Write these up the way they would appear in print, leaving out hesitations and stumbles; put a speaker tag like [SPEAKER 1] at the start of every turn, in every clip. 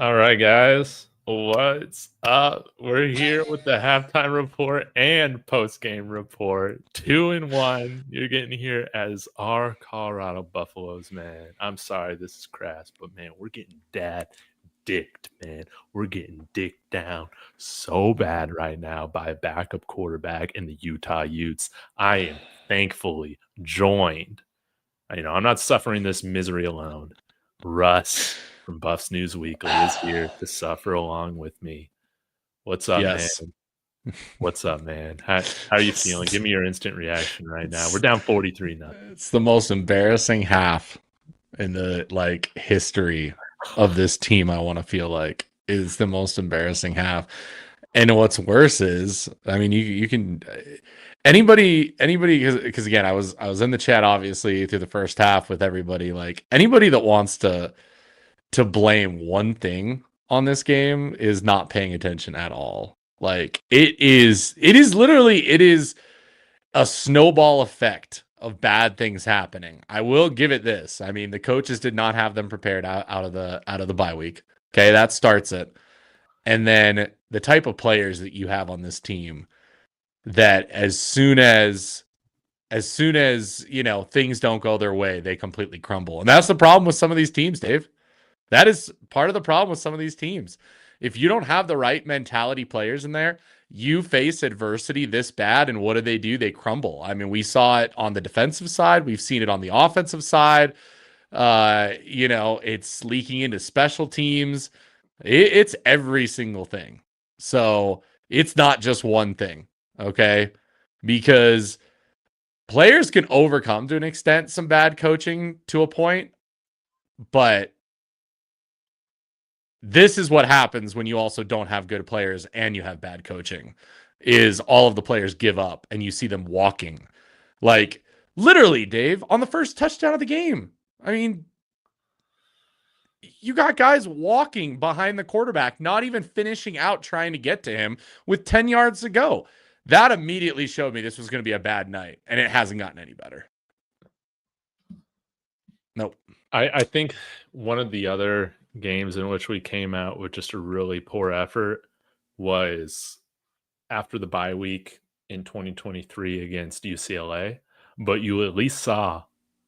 [SPEAKER 1] All right, guys. What's up? We're here with the halftime report and post-game report. 2-1. You're getting here as our Colorado Buffaloes, man. I'm sorry this is crass, but man, we're getting dicked, man. We're getting dicked down so bad right now by a backup quarterback in the Utah Utes. I am thankfully joined. I'm not suffering this misery alone. Russ from Buffs News Weekly is here to suffer along with me. What's up,
[SPEAKER 2] Yes.
[SPEAKER 1] man? What's up, man? How are you feeling? Give me your instant reaction right now. We're down 43-0.
[SPEAKER 2] It's the most embarrassing half in the history of this team. I want to feel like is the most embarrassing half. And what's worse is, I mean, you can anybody because again, I was in the chat obviously through the first half with everybody. Like anybody that wants to blame one thing on this game is not paying attention at all. Like it is a snowball effect of bad things happening. I will give it this. I mean, the coaches did not have them prepared out of the bye week. Okay, that starts it. And then the type of players that you have on this team that as soon as things don't go their way, they completely crumble. And that's the problem with some of these teams, Dave. That is part of the problem with some of these teams. If you don't have the right mentality players in there, you face adversity this bad, and what do? They crumble. I mean, we saw it on the defensive side. We've seen it on the offensive side. It's leaking into special teams. It's every single thing. So it's not just one thing, okay? Because players can overcome to an extent some bad coaching to a point, but this is what happens when you also don't have good players and you have bad coaching is all of the players give up and you see them walking. Like literally, Dave, on the first touchdown of the game. I mean, you got guys walking behind the quarterback, not even finishing out trying to get to him with 10 yards to go. That immediately showed me this was going to be a bad night, and it hasn't gotten any better. Nope.
[SPEAKER 1] I think one of the other games in which we came out with just a really poor effort was after the bye week in 2023 against UCLA, but you at least saw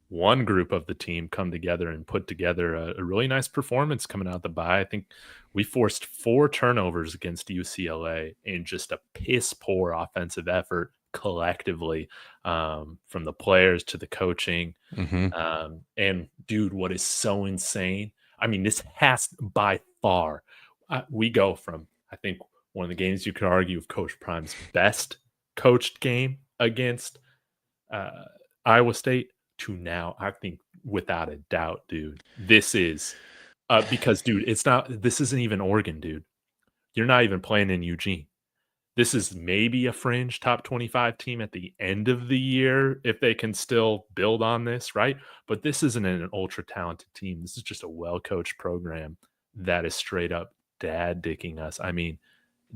[SPEAKER 1] one group of the team come together and put together a really nice performance coming out the bye. I think we forced 4 turnovers against UCLA in just a piss poor offensive effort collectively, from the players to the coaching. And dude, what is so insane? I mean, this has by far, we go from, I think, one of the games you could argue of Coach Prime's best coached game against Iowa State to now, I think, without a doubt, dude, this is because, dude, this isn't even Oregon, dude. You're not even playing in Eugene. This is maybe a fringe top 25 team at the end of the year if they can still build on this, right? But this isn't an ultra talented team. This is just a well-coached program that is straight up dad dicking us. I mean,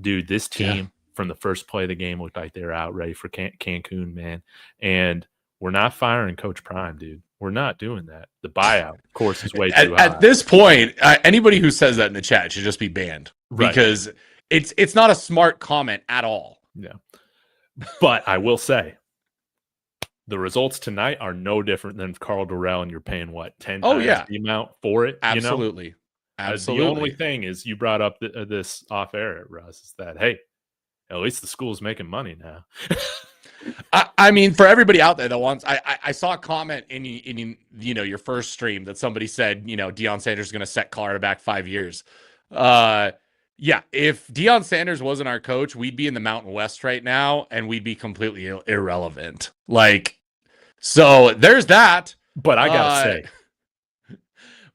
[SPEAKER 1] dude, this team from the first play of the game looked like they were out ready for Cancun, man. And we're not firing Coach Prime, dude. We're not doing that. The buyout, of course, is way too high.
[SPEAKER 2] At this point, anybody who says that in the chat should just be banned, right? Because it's not a smart comment at all.
[SPEAKER 1] Yeah. But I will say, the results tonight are no different than Carl Durrell, and you're paying what, 10 times the amount for it?
[SPEAKER 2] Absolutely.
[SPEAKER 1] You know?
[SPEAKER 2] Absolutely.
[SPEAKER 1] The only thing is you brought up this off air, Russ, is that, hey, at least the school's making money now.
[SPEAKER 2] I mean, for everybody out there that wants, I saw a comment in your first stream that somebody said, Deion Sanders is going to set Colorado back 5 years. Yeah, if Deion Sanders wasn't our coach, we'd be in the Mountain West right now, and we'd be completely irrelevant. Like, so there's that.
[SPEAKER 1] But I gotta say,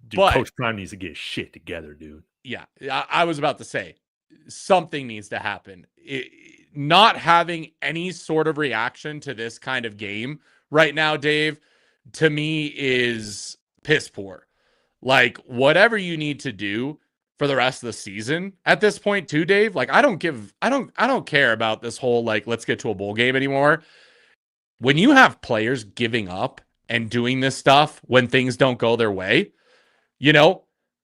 [SPEAKER 1] dude, Coach Prime needs to get his shit together, dude.
[SPEAKER 2] Yeah, I was about to say, something needs to happen. Not having any sort of reaction to this kind of game right now, Dave, to me is piss poor. Like, whatever you need to do for the rest of the season at this point too, Dave, like I don't care about this whole, like, let's get to a bowl game anymore. When you have players giving up and doing this stuff when things don't go their way,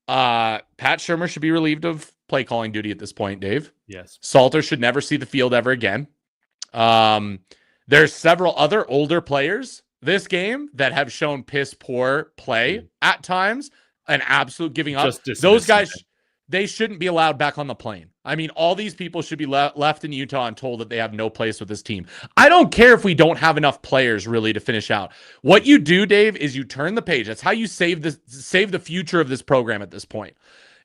[SPEAKER 2] Pat Shurmur should be relieved of play calling duty at this point, Dave.
[SPEAKER 1] Yes.
[SPEAKER 2] Salter should never see the field ever again. There's several other older players this game that have shown piss poor play at times, an absolute giving up. Those guys, they shouldn't be allowed back on the plane. I mean, all these people should be left in Utah and told that they have no place with this team. I don't care if we don't have enough players really to finish out. What you do, Dave, is you turn the page. That's how you save the future of this program at this point.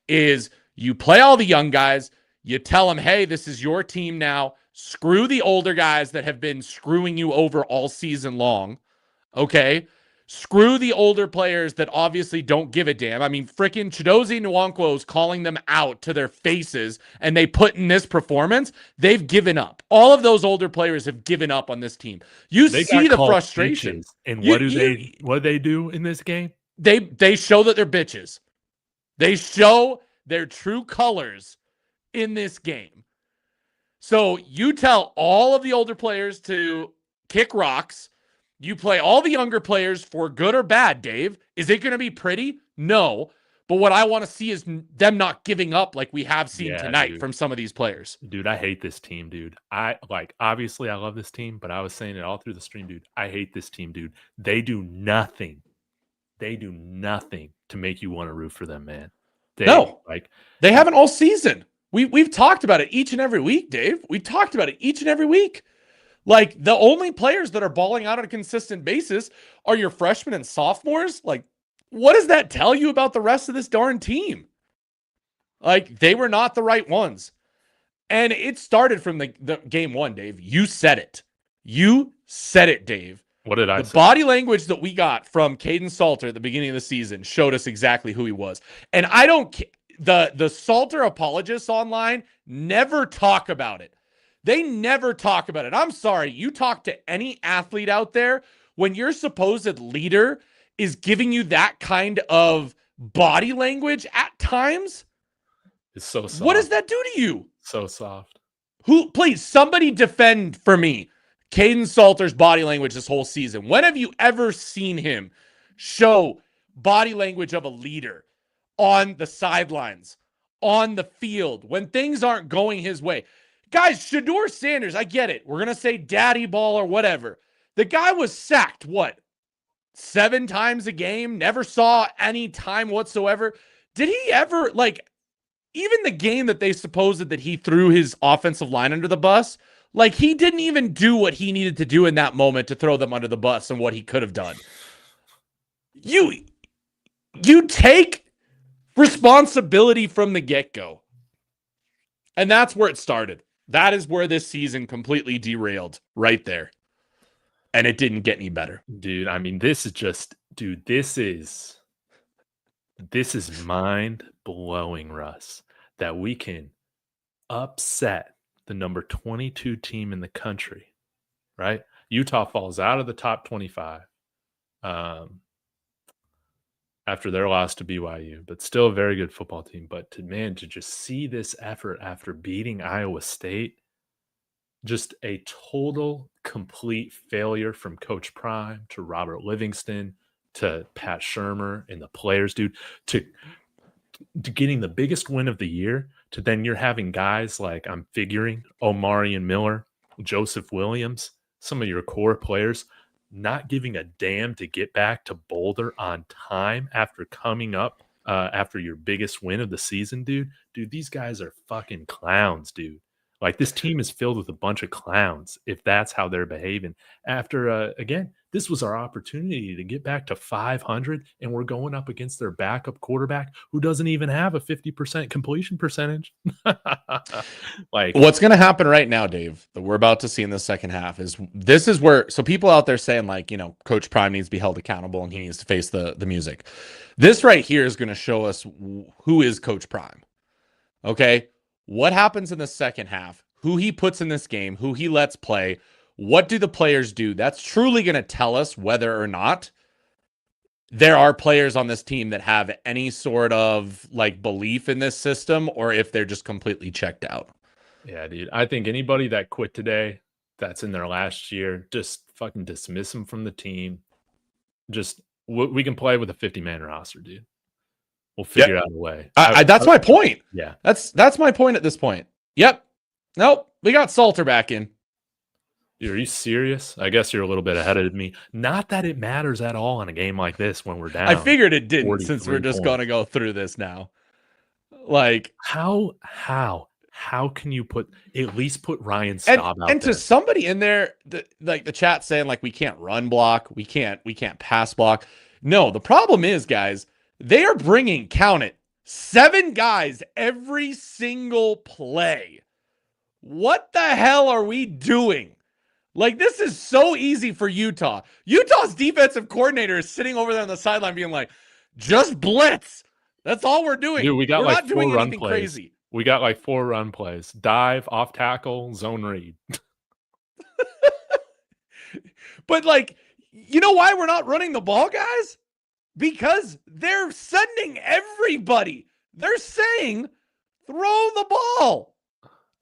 [SPEAKER 2] Is you play all the young guys, you tell them, hey, this is your team now. Screw the older guys that have been screwing you over all season long. Okay? Screw the older players that obviously don't give a damn. I mean, freaking Chidozie Nwankwo's calling them out to their faces, and they put in this performance. They've given up. All of those older players have given up on this team. You see the frustration.
[SPEAKER 1] Bitches. And what do they do in this game?
[SPEAKER 2] They show that they're bitches. They show their true colors in this game. So you tell all of the older players to kick rocks. You play all the younger players for good or bad, Dave. Is it going to be pretty? No. But what I want to see is them not giving up like we have seen tonight from some of these players.
[SPEAKER 1] Dude, I hate this team, dude. Obviously I love this team, but I was saying it all through the stream, dude. I hate this team, dude. They do nothing. They do nothing to make you want to root for them, man.
[SPEAKER 2] They haven't all season. We've talked about it each and every week, Dave. We've talked about it each and every week. Like, the only players that are balling out on a consistent basis are your freshmen and sophomores. Like, what does that tell you about the rest of this darn team? Like, they were not the right ones. And it started from the game one, Dave. You said it. You said it, Dave.
[SPEAKER 1] What did I say?
[SPEAKER 2] The body language that we got from Caden Salter at the beginning of the season showed us exactly who he was. And I don't care. The Salter apologists online never talk about it. They never talk about it. I'm sorry. You talk to any athlete out there, when your supposed leader is giving you that kind of body language at times,
[SPEAKER 1] it's so soft.
[SPEAKER 2] What does that do to you?
[SPEAKER 1] So soft.
[SPEAKER 2] Please, somebody defend for me Caden Salter's body language this whole season. When have you ever seen him show body language of a leader on the sidelines, on the field, when things aren't going his way? Guys, Deion Sanders, I get it. We're going to say daddy ball or whatever. The guy was sacked, 7 times a game? Never saw any time whatsoever. Did he ever, even the game that they supposed that he threw his offensive line under the bus, he didn't even do what he needed to do in that moment to throw them under the bus and what he could have done. You take responsibility from the get-go. And that's where it started. That is where this season completely derailed right there. And it didn't get any better.
[SPEAKER 1] Dude, I mean, this is mind-blowing, Russ, that we can upset the number 22 team in the country, right? Utah falls out of the top 25 after their loss to BYU, but still a very good football team. But to just see this effort after beating Iowa State, just a total, complete failure from Coach Prime to Robert Livingston to Pat Shurmur and the players, dude, to getting the biggest win of the year, to then you're having guys like, I'm figuring, Omarion Miller, Joseph Williams, some of your core players not giving a damn to get back to Boulder on time after coming up after your biggest win of the season, dude. Dude, these guys are fucking clowns, dude. This team is filled with a bunch of clowns if that's how they're behaving. After, again, this was our opportunity to get back to 500, and we're going up against their backup quarterback who doesn't even have a 50% completion percentage.
[SPEAKER 2] What's going to happen right now, Dave, that we're about to see in the second half is where, so people out there saying Coach Prime needs to be held accountable and he needs to face the music. This right here is going to show us who is Coach Prime. Okay. What happens in the second half, who he puts in this game, who he lets play, what do the players do? That's truly going to tell us whether or not there are players on this team that have any sort of belief in this system or if they're just completely checked out.
[SPEAKER 1] Yeah, dude. I think anybody that quit today, that's in their last year, just fucking dismiss them from the team. We can play with a 50-man roster, dude. We'll figure out a way.
[SPEAKER 2] That's my point.
[SPEAKER 1] Yeah.
[SPEAKER 2] That's my point at this point. Yep. Nope. We got Salter back in.
[SPEAKER 1] Dude, are you serious? I guess you're a little bit ahead of me. Not that it matters at all in a game like this when we're down.
[SPEAKER 2] I figured it didn't, since
[SPEAKER 1] 43
[SPEAKER 2] we're just
[SPEAKER 1] points.
[SPEAKER 2] going to go through this now. Like,
[SPEAKER 1] how can you at least put Ryan Staub out there?
[SPEAKER 2] And to somebody in there, the chat saying like we can't run block, we can't pass block. No, the problem is, guys, they are bringing, count it, 7 guys every single play. What the hell are we doing? Like, this is so easy for Utah. Utah's defensive coordinator is sitting over there on the sideline being like, just blitz. That's all we're doing.
[SPEAKER 1] Dude, we're
[SPEAKER 2] not doing anything crazy.
[SPEAKER 1] We got like 4 run plays. Dive, off tackle, zone read.
[SPEAKER 2] But like, you know why we're not running the ball, guys? Because they're sending everybody. They're saying, throw the ball.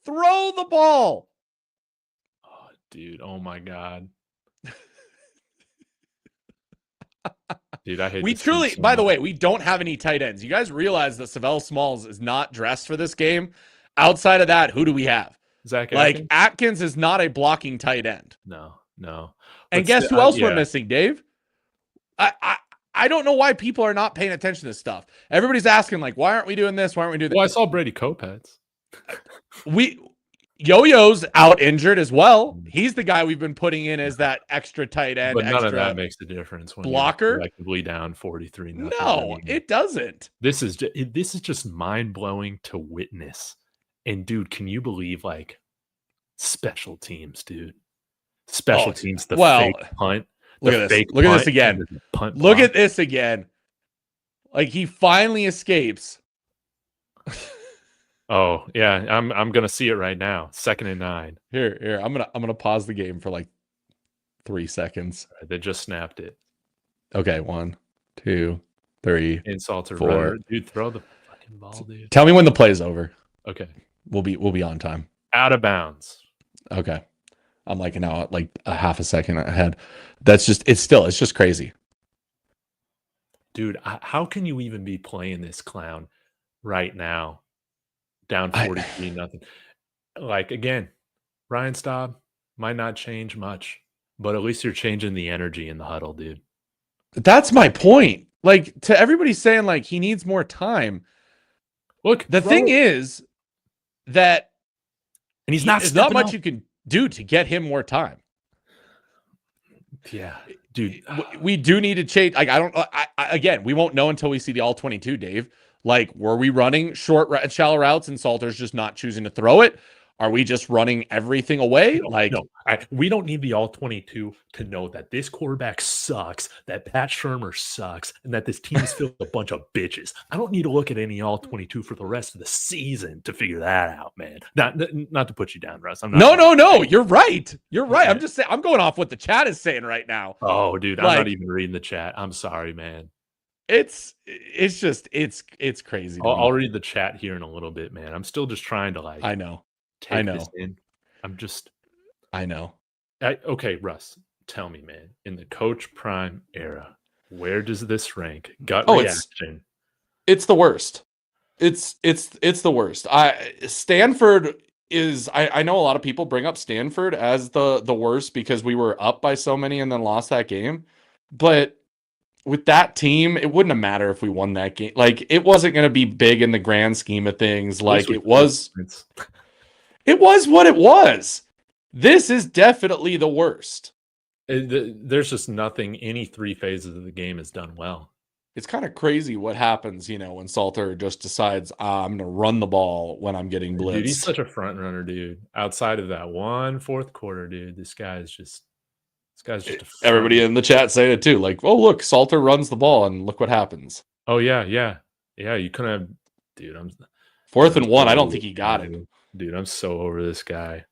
[SPEAKER 2] Throw the ball.
[SPEAKER 1] Oh, dude, oh my God. Dude, I hate
[SPEAKER 2] we truly, by the way, we don't have any tight ends. You guys realize that Savell Smalls is not dressed for this game. Outside of that, who do we have?
[SPEAKER 1] Zach
[SPEAKER 2] Atkins? Like, Atkins is not a blocking tight end.
[SPEAKER 1] No.
[SPEAKER 2] And guess who else we're missing, Dave? I don't know why people are not paying attention to this stuff. Everybody's asking, like, why aren't we doing this? Why aren't we doing that?
[SPEAKER 1] Well, I saw Brady Kopets.
[SPEAKER 2] Yo-Yo's out injured as well. He's the guy we've been putting in as that extra tight end.
[SPEAKER 1] But none of that makes a difference when
[SPEAKER 2] blocker.
[SPEAKER 1] You're collectively down 43.
[SPEAKER 2] No, it doesn't.
[SPEAKER 1] This is just mind blowing to witness. And dude, can you believe like special teams, dude? Special teams, the fake punt.
[SPEAKER 2] Look at this. Look at this again. Look at this again. Like, he finally escapes.
[SPEAKER 1] Oh yeah, I'm gonna see it right now. 2nd and 9.
[SPEAKER 2] Here. I'm gonna pause the game for like 3 seconds.
[SPEAKER 1] Right, they just snapped it.
[SPEAKER 2] Okay, 1, 2, 3.
[SPEAKER 1] Insult or
[SPEAKER 2] 4.
[SPEAKER 1] runner. Dude, throw the fucking ball, dude.
[SPEAKER 2] Tell me when the play's over.
[SPEAKER 1] Okay,
[SPEAKER 2] we'll be on time.
[SPEAKER 1] Out of bounds.
[SPEAKER 2] Okay, I'm like now like a half a second ahead. It's just crazy,
[SPEAKER 1] dude. How can you even be playing this clown right now? Down 43 nothing. Like, again, Ryan Staub might not change much, but at least you're changing the energy in the huddle, dude.
[SPEAKER 2] That's my point. Like, to everybody saying like he needs more time. Look, the thing is that
[SPEAKER 1] and he's not.
[SPEAKER 2] There's not much you can do to get him more time.
[SPEAKER 1] Yeah, dude.
[SPEAKER 2] We do need to change. Like, again, we won't know until we see the all 22, Dave. Like, were we running short, shallow routes and Salter's just not choosing to throw it? Are we just running everything away?
[SPEAKER 1] No. We don't need the all 22 to know that this quarterback sucks, that Pat Shurmur sucks, and that this team is filled with a bunch of bitches. I don't need to look at any all 22 for the rest of the season to figure that out, man. Not to put you down, Russ.
[SPEAKER 2] No. You're right. You're right. I'm just saying. I'm going off what the chat is saying right now.
[SPEAKER 1] Oh, dude, I'm not even reading the chat. I'm sorry, man.
[SPEAKER 2] It's crazy.
[SPEAKER 1] I'll read the chat here in a little bit, man. I'm still just trying to
[SPEAKER 2] I know.
[SPEAKER 1] This in.
[SPEAKER 2] I know.
[SPEAKER 1] Okay, Russ, tell me, man, in the Coach Prime era, where does this rank? Gut reaction.
[SPEAKER 2] It's the worst. It's the worst. Stanford is, I know a lot of people bring up Stanford as the worst because we were up by so many and then lost that game. But with that team, it wouldn't have mattered if we won that game. Like, it wasn't going to be big in the grand scheme of things. Like, it was what it was. This is definitely the worst.
[SPEAKER 1] There's just nothing any 3 phases of the game has done well.
[SPEAKER 2] It's kind of crazy what happens, when Salter just decides, I'm going to run the ball when I'm getting blitzed.
[SPEAKER 1] Dude, he's such a front runner, dude. Outside of that one fourth quarter, dude, this guy's just
[SPEAKER 2] everybody in the chat saying it too. Like, oh, look, Salter runs the ball and look what happens.
[SPEAKER 1] Oh, yeah. You couldn't have, dude.
[SPEAKER 2] 4th and 1. I don't think he got it.
[SPEAKER 1] Dude, I'm so over this guy.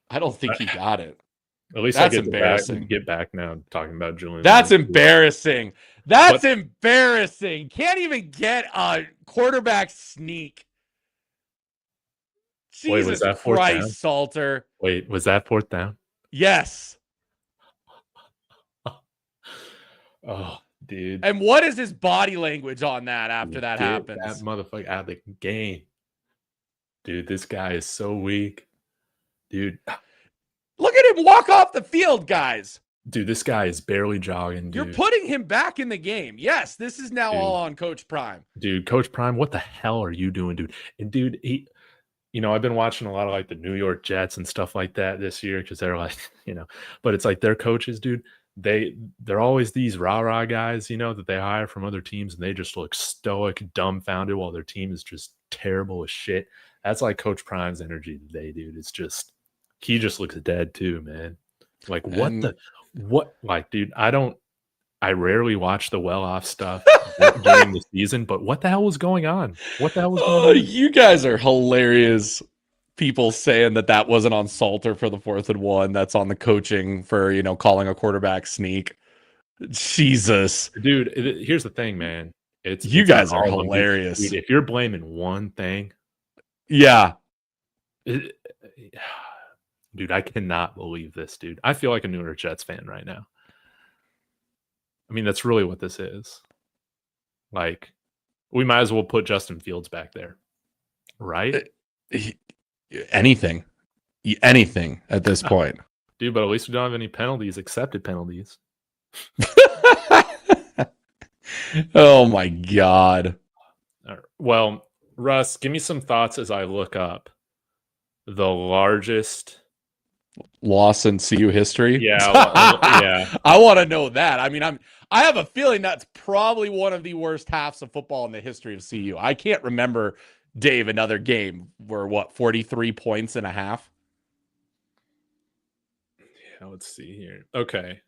[SPEAKER 2] I don't think he got it.
[SPEAKER 1] At least
[SPEAKER 2] that's
[SPEAKER 1] embarrassing. Get back now talking about Julian.
[SPEAKER 2] That's embarrassing. That's embarrassing. Can't even get a quarterback sneak. Jesus
[SPEAKER 1] was that 4th
[SPEAKER 2] Christ,
[SPEAKER 1] down?
[SPEAKER 2] Salter.
[SPEAKER 1] Wait, was that 4th down?
[SPEAKER 2] Yes.
[SPEAKER 1] Oh, dude.
[SPEAKER 2] And what is his body language on that after that
[SPEAKER 1] Get that
[SPEAKER 2] happens?
[SPEAKER 1] motherfucker out of the game. Dude, this guy is so weak. Dude,
[SPEAKER 2] Look at him walk off the field, guys.
[SPEAKER 1] dude, this guy is barely jogging,
[SPEAKER 2] You're
[SPEAKER 1] dude.
[SPEAKER 2] putting him back in the game. Yes, this is now all on Coach Prime.
[SPEAKER 1] Dude, Coach Prime, what the hell are you doing, dude? And dude, I've been watching a lot of like the New York Jets and stuff like that this year because they're like, but it's like their coaches, dude, they're always these rah-rah guys, that they hire from other teams, and they just look stoic, dumbfounded while their team is just terrible as shit. That's like Coach Prime's energy today, dude. It's just, he just looks dead too, man. Like dude, I rarely watch the well-off stuff during the season, but what the hell was going on? What the hell was going on?
[SPEAKER 2] You guys are hilarious. People saying that wasn't on Salter for the 4th and 1. That's on the coaching for, calling a quarterback sneak. Jesus.
[SPEAKER 1] Dude, here's the thing, man.
[SPEAKER 2] You guys are hilarious.
[SPEAKER 1] Dude, if you're blaming one thing.
[SPEAKER 2] Yeah.
[SPEAKER 1] Dude, I cannot believe this, dude. I feel like a New York Jets fan right now. I mean, that's really what this is. Like, we might as well put Justin Fields back there, right?
[SPEAKER 2] Anything at this point.
[SPEAKER 1] Dude, but at least we don't have any penalties, accepted penalties.
[SPEAKER 2] Oh, my God.
[SPEAKER 1] Well, Russ, give me some thoughts as I look up the largest
[SPEAKER 2] loss in CU history.
[SPEAKER 1] Yeah, yeah.
[SPEAKER 2] I want to know that. I mean, I have a feeling that's probably one of the worst halves of football in the history of CU. I can't remember, Dave, another game where 43 points in a half.
[SPEAKER 1] Yeah, let's see here. Okay.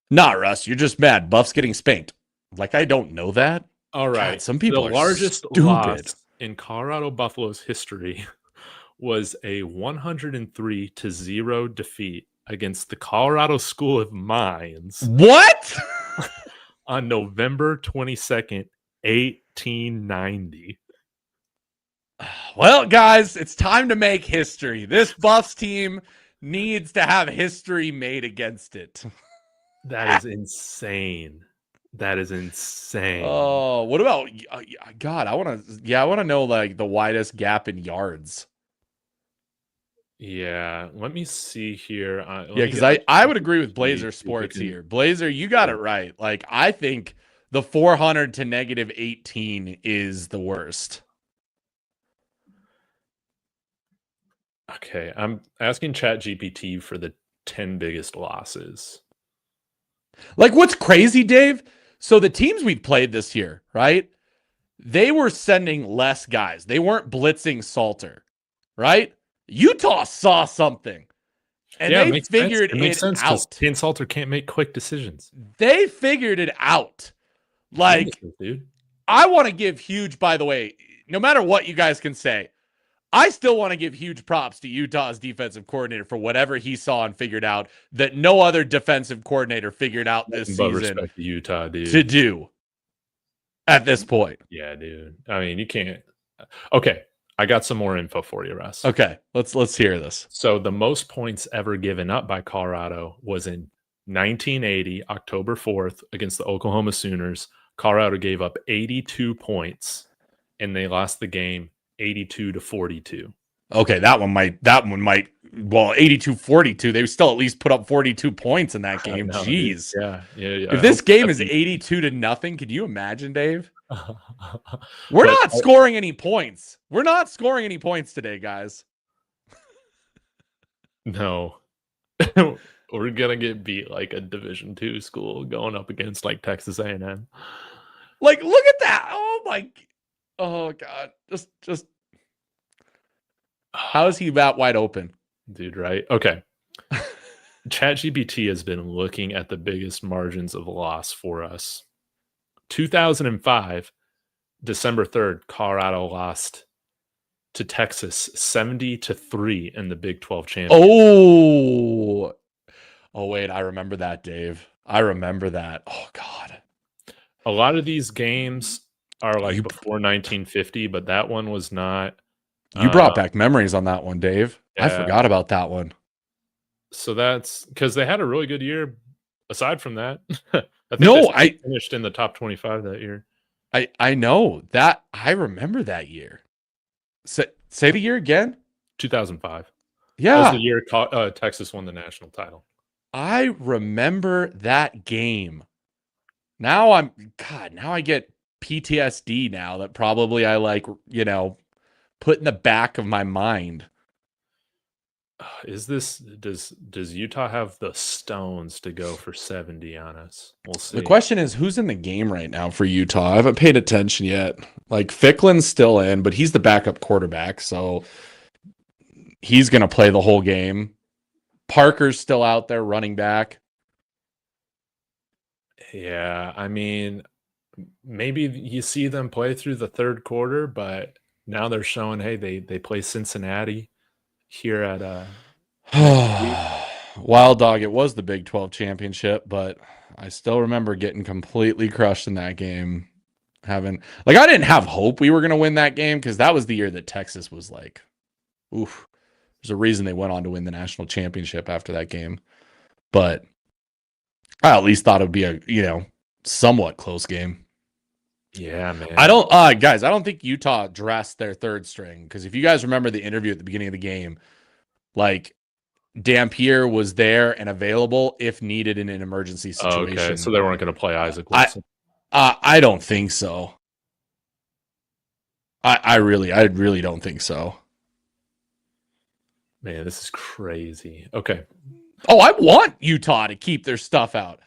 [SPEAKER 2] Nah, Russ, you're just mad. Buff's getting spanked. Like, I don't know that.
[SPEAKER 1] All right.
[SPEAKER 2] God, some people
[SPEAKER 1] the
[SPEAKER 2] are
[SPEAKER 1] largest
[SPEAKER 2] stupid.
[SPEAKER 1] Loss in Colorado Buffalo's history was a 103-0 defeat against the Colorado School of Mines.
[SPEAKER 2] What?
[SPEAKER 1] On November 22nd, 1890.
[SPEAKER 2] Well, guys, it's time to make history. This Buffs team needs to have history made against it.
[SPEAKER 1] That is insane. That is insane.
[SPEAKER 2] Oh, what about God? I want to know like the widest gap in yards.
[SPEAKER 1] Yeah, let me see here.
[SPEAKER 2] Because I would agree with Blazer Sports here. Blazer, you got it right. Like, I think the 400 to -18 is the worst.
[SPEAKER 1] Okay, I'm asking ChatGPT for the 10 biggest losses.
[SPEAKER 2] Like, what's crazy, Dave? So the teams we've played this year, right? They were sending less guys. They weren't blitzing Salter, right? Utah saw something, and they figured it out.
[SPEAKER 1] Ken Salter can't make quick decisions.
[SPEAKER 2] They figured it out. Like,
[SPEAKER 1] dude.
[SPEAKER 2] I want to give huge, by the way, no matter what you guys can say, I still want to give huge props to Utah's defensive coordinator for whatever he saw and figured out that no other defensive coordinator figured out this season
[SPEAKER 1] respect to Utah, dude.
[SPEAKER 2] to do at this point.
[SPEAKER 1] Yeah, dude. I mean, you can't. Okay, I got some more info for you, Russ.
[SPEAKER 2] Okay, let's hear this.
[SPEAKER 1] So the most points ever given up by Colorado was in 1980, October 4th, against the Oklahoma Sooners. Colorado gave up 82 points, and they lost the game 82-42.
[SPEAKER 2] Okay, that one might well, 82-42. They still at least put up 42 points in that game.
[SPEAKER 1] Know,
[SPEAKER 2] jeez.
[SPEAKER 1] Dude. Yeah.
[SPEAKER 2] If this game is 82-0, could you imagine, Dave? We're not scoring any points. We're not scoring any points today, guys.
[SPEAKER 1] No. We're gonna get beat like a Division II school going up against like Texas A&M.
[SPEAKER 2] Like, look at that. Oh God. Just how is he that wide open?
[SPEAKER 1] Dude, right? Okay. ChatGPT has been looking at the biggest margins of loss for us. 2005, December 3rd, Colorado lost to Texas 70-3 in the Big 12 championship.
[SPEAKER 2] Oh wait, I remember that, Dave. I remember that. Oh God.
[SPEAKER 1] A lot of these games are like before 1950, but that one was not.
[SPEAKER 2] You brought back memories on that one, Dave. Yeah. I forgot about that one.
[SPEAKER 1] So that's because they had a really good year, aside from that, I think
[SPEAKER 2] No,
[SPEAKER 1] they finished in the top 25 that year.
[SPEAKER 2] I know that. I remember that year. Say the year again.
[SPEAKER 1] 2005. That was the
[SPEAKER 2] Yeah,
[SPEAKER 1] year Texas won the national title.
[SPEAKER 2] I remember that game. Now now I get PTSD now that probably I like, put in the back of my mind.
[SPEAKER 1] Does Utah have the stones to go for 70 on us? We'll see.
[SPEAKER 2] The question is, who's in the game right now for Utah? I haven't paid attention yet. Like Ficklen's still in, but he's the backup quarterback, so he's going to play the whole game. Parker's still out there running back.
[SPEAKER 1] Yeah, I mean, maybe you see them play through the third quarter, but now they're showing, hey, they play Cincinnati here at next week.
[SPEAKER 2] Wild Dog, it was the Big 12 championship, but I still remember getting completely crushed in that game. I didn't have hope we were going to win that game because that was the year that Texas was like, oof. There's a reason they went on to win the national championship after that game. But I at least thought it would be a, somewhat close game.
[SPEAKER 1] Yeah, man.
[SPEAKER 2] I don't think Utah dressed their third string because if you guys remember the interview at the beginning of the game, like Dampier was there and available if needed in an emergency situation.
[SPEAKER 1] Okay, so they weren't going to play Isaac Wilson.
[SPEAKER 2] I don't think so. I really don't think so.
[SPEAKER 1] Man, this is crazy. Okay.
[SPEAKER 2] Oh, I want Utah to keep their stuff out.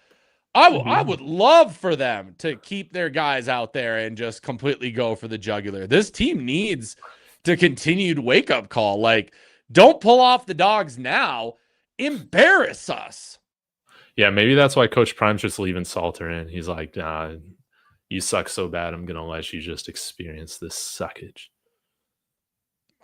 [SPEAKER 2] I would love for them to keep their guys out there and just completely go for the jugular. This team needs to continued wake-up call. Like, don't pull off the dogs now. Embarrass us.
[SPEAKER 1] Yeah, maybe that's why Coach Prime's just leaving Salter in. He's like, nah, you suck so bad, I'm going to let you just experience this suckage.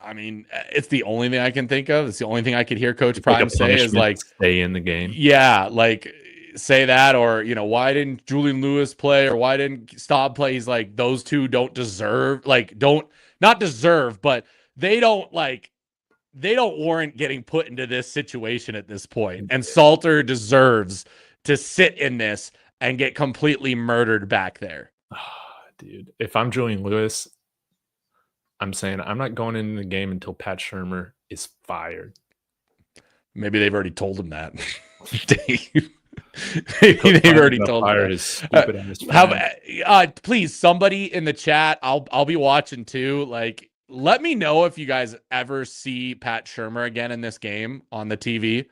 [SPEAKER 2] I mean, it's the only thing I can think of. It's the only thing I could hear Coach Prime say is like,
[SPEAKER 1] stay in the game.
[SPEAKER 2] Yeah, like say that, or why didn't Julian Lewis play, or why didn't Staub play? He's like, those two don't deserve, not deserve, but they don't warrant getting put into this situation at this point. And Salter deserves to sit in this and get completely murdered back there.
[SPEAKER 1] Dude, if I'm Julian Lewis, I'm saying I'm not going into the game until Pat Shurmur is fired.
[SPEAKER 2] Maybe they've already told him that. Maybe they've already told him
[SPEAKER 1] his stupid
[SPEAKER 2] ass. Please, somebody in the chat. I'll be watching too. Like, let me know if you guys ever see Pat Shurmur again in this game on the TV.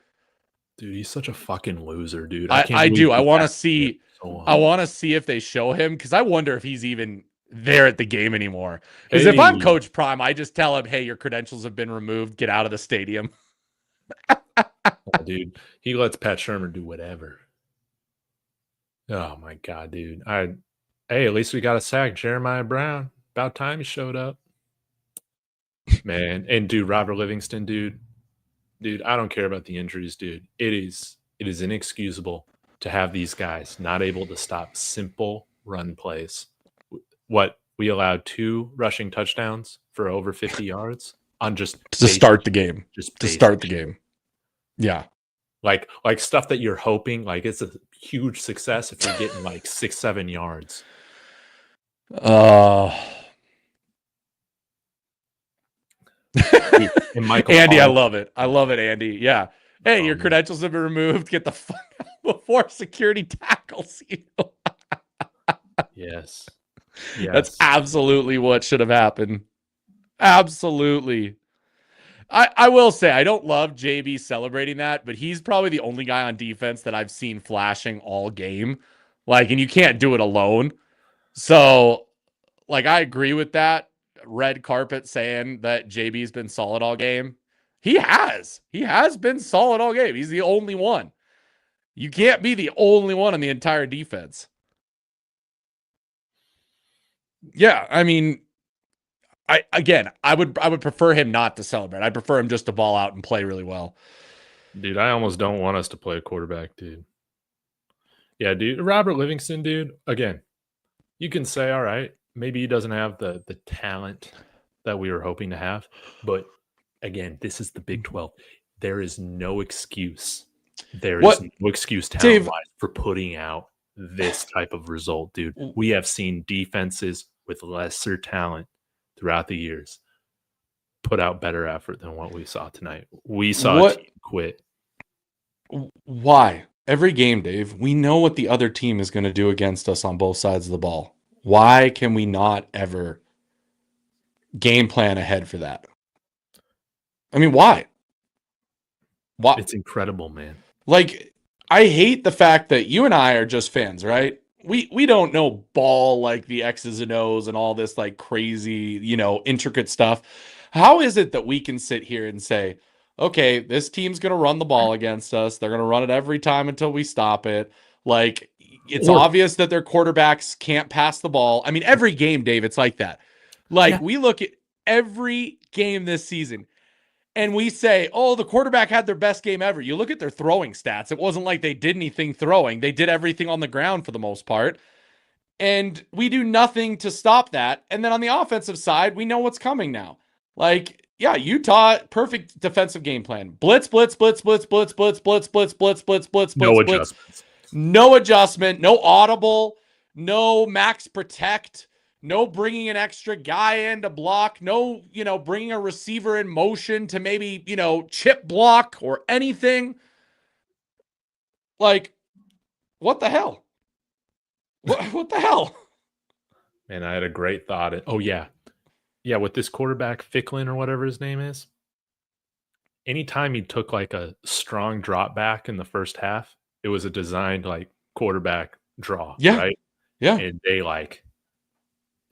[SPEAKER 1] Dude, he's such a fucking loser, dude.
[SPEAKER 2] I do. I want to see. I want to see if they show him because I wonder if he's even there at the game anymore. Because if I'm Coach Prime, I just tell him, "Hey, your credentials have been removed. Get out of the stadium."
[SPEAKER 1] Oh, dude, he lets Pat Shurmur do whatever. Oh my god, dude. Hey, at least we got a sack, Jeremiah Brown. About time he showed up. Man, and dude, Robert Livingston, dude, I don't care about the injuries, dude. It is inexcusable to have these guys not able to stop simple run plays. What, we allowed 2 rushing touchdowns for over 50 yards on just
[SPEAKER 2] to start the game. Just to start the game. Yeah.
[SPEAKER 1] Like stuff that you're hoping, like it's a huge success if you're getting like 6-7 yards.
[SPEAKER 2] Andy, I love it. I love it, Andy. Yeah. Hey, your credentials have been removed. Get the fuck out before security tackles you.
[SPEAKER 1] Yes.
[SPEAKER 2] That's absolutely what should have happened. Absolutely. I will say, I don't love JB celebrating that, but he's probably the only guy on defense that I've seen flashing all game. And you can't do it alone. So, I agree with that. Red carpet saying that JB's been solid all game. He has been solid all game. He's the only one. You can't be the only one on the entire defense. Yeah, I mean, I would prefer him not to celebrate. I'd prefer him just to ball out and play really well.
[SPEAKER 1] Dude, I almost don't want us to play a quarterback, dude. Yeah, dude. Robert Livingston, dude, again, you can say, all right, maybe he doesn't have the talent that we were hoping to have. But again, this is the Big 12. There is no excuse There is
[SPEAKER 2] What,
[SPEAKER 1] no excuse
[SPEAKER 2] Dave?
[SPEAKER 1] talent-wise for putting out this type of result, dude. We have seen defenses with lesser talent throughout the years put out better effort than what we saw tonight. We saw a
[SPEAKER 2] What?
[SPEAKER 1] team quit.
[SPEAKER 2] Why? Every game, Dave, we know what the other team is going to do against us on both sides of the ball. Why can we not ever game plan ahead for that? I mean, why? Why?
[SPEAKER 1] It's incredible, man.
[SPEAKER 2] Like, I hate the fact that you and I are just fans, right? We don't know ball like the X's and O's and all this like crazy, intricate stuff. How is it that we can sit here and say, okay, this team's going to run the ball against us. They're going to run it every time until we stop it. Like, it's
[SPEAKER 1] Or
[SPEAKER 2] obvious that their quarterbacks can't pass the ball. I mean, every game, Dave, it's like that. Like,
[SPEAKER 1] yeah,
[SPEAKER 2] we look at every game this season and we say, oh, the quarterback had their best game ever. You look at their throwing stats. It wasn't like they did anything throwing. They did everything on the ground for the most part. And we do nothing to stop that. And then on the offensive side, we know what's coming now. Like, yeah, Utah, perfect defensive game plan. Blitz, blitz, blitz, blitz, blitz, blitz, blitz, blitz, blitz, blitz, blitz,
[SPEAKER 1] no
[SPEAKER 2] blitz, blitz.
[SPEAKER 1] adjustments.
[SPEAKER 2] No adjustment, no audible, no max protect, no bringing an extra guy in to block, no, bringing a receiver in motion to maybe, chip block or anything. Like, what the hell? What the hell?
[SPEAKER 1] Man, I had a great thought. Oh, yeah. Yeah, with this quarterback, Ficklin or whatever his name is, anytime he took like a strong drop back in the first half, it was a designed like quarterback draw,
[SPEAKER 2] Yeah.
[SPEAKER 1] right?
[SPEAKER 2] Yeah.
[SPEAKER 1] And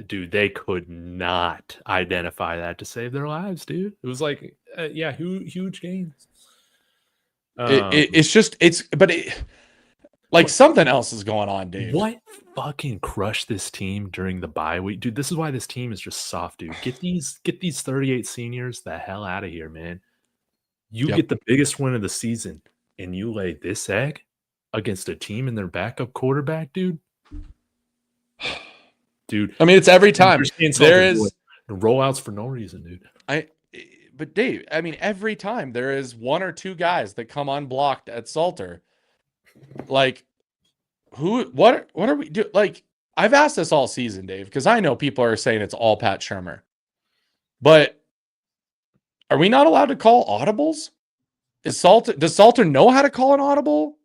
[SPEAKER 1] dude, they could not identify that to save their lives, dude. It was like, yeah, huge gains.
[SPEAKER 2] It's just, like something else is going on, Dave.
[SPEAKER 1] What fucking crushed this team during the bye week, dude? This is why this team is just soft, dude. Get these 38 seniors the hell out of here, man. You get the biggest win of the season, and you lay this egg against a team and their backup quarterback, dude. Dude,
[SPEAKER 2] I mean, it's every time. There is
[SPEAKER 1] rollouts for no reason, dude.
[SPEAKER 2] But Dave, I mean, every time there is one or two guys that come unblocked at Salter. Like, what are we doing? Like, I've asked this all season, Dave, because I know people are saying it's all Pat Shurmur. But are we not allowed to call audibles? Does Salter know how to call an audible?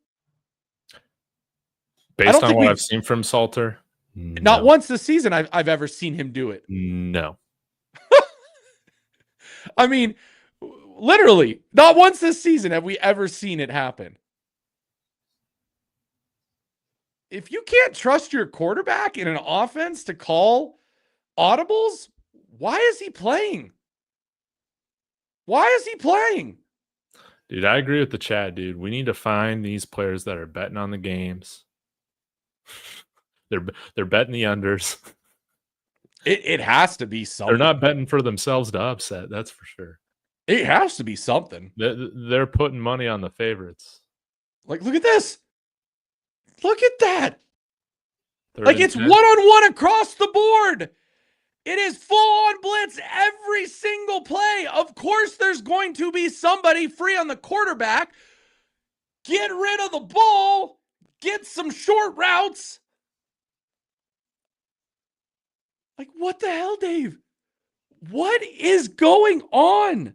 [SPEAKER 1] Based on what I've seen from Salter,
[SPEAKER 2] not once this season I've ever seen him do it.
[SPEAKER 1] No.
[SPEAKER 2] I mean, literally, not once this season have we ever seen it happen. If you can't trust your quarterback in an offense to call audibles, why is he playing? Why is he playing?
[SPEAKER 1] Dude, I agree with the chat, dude. We need to find these players that are betting on the games. They're betting the unders.
[SPEAKER 2] It has to be something.
[SPEAKER 1] They're not betting for themselves to upset, that's for sure.
[SPEAKER 2] It has to be something.
[SPEAKER 1] They're putting money on the favorites.
[SPEAKER 2] Like, look at this. Look at that. Like, it's one-on-one across the board. It is full-on blitz every single play. Of course, there's going to be somebody free on the quarterback. Get rid of the ball. Get some short routes. Like, what the hell, Dave? What is going on?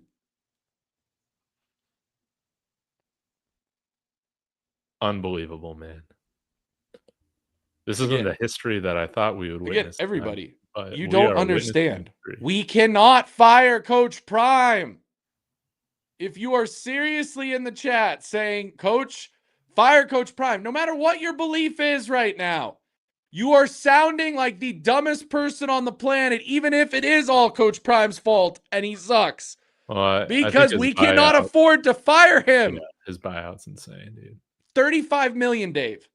[SPEAKER 1] Unbelievable, man. This isn't the history that I thought we would witness.
[SPEAKER 2] Everybody, you don't understand. We cannot fire Coach Prime. If you are seriously in the chat saying, Coach, fire Coach Prime, no matter what your belief is right now, you are sounding like the dumbest person on the planet, even if it is all Coach Prime's fault and he sucks. Because we cannot afford to fire him.
[SPEAKER 1] Yeah, his buyout's insane, dude.
[SPEAKER 2] $35 million, Dave.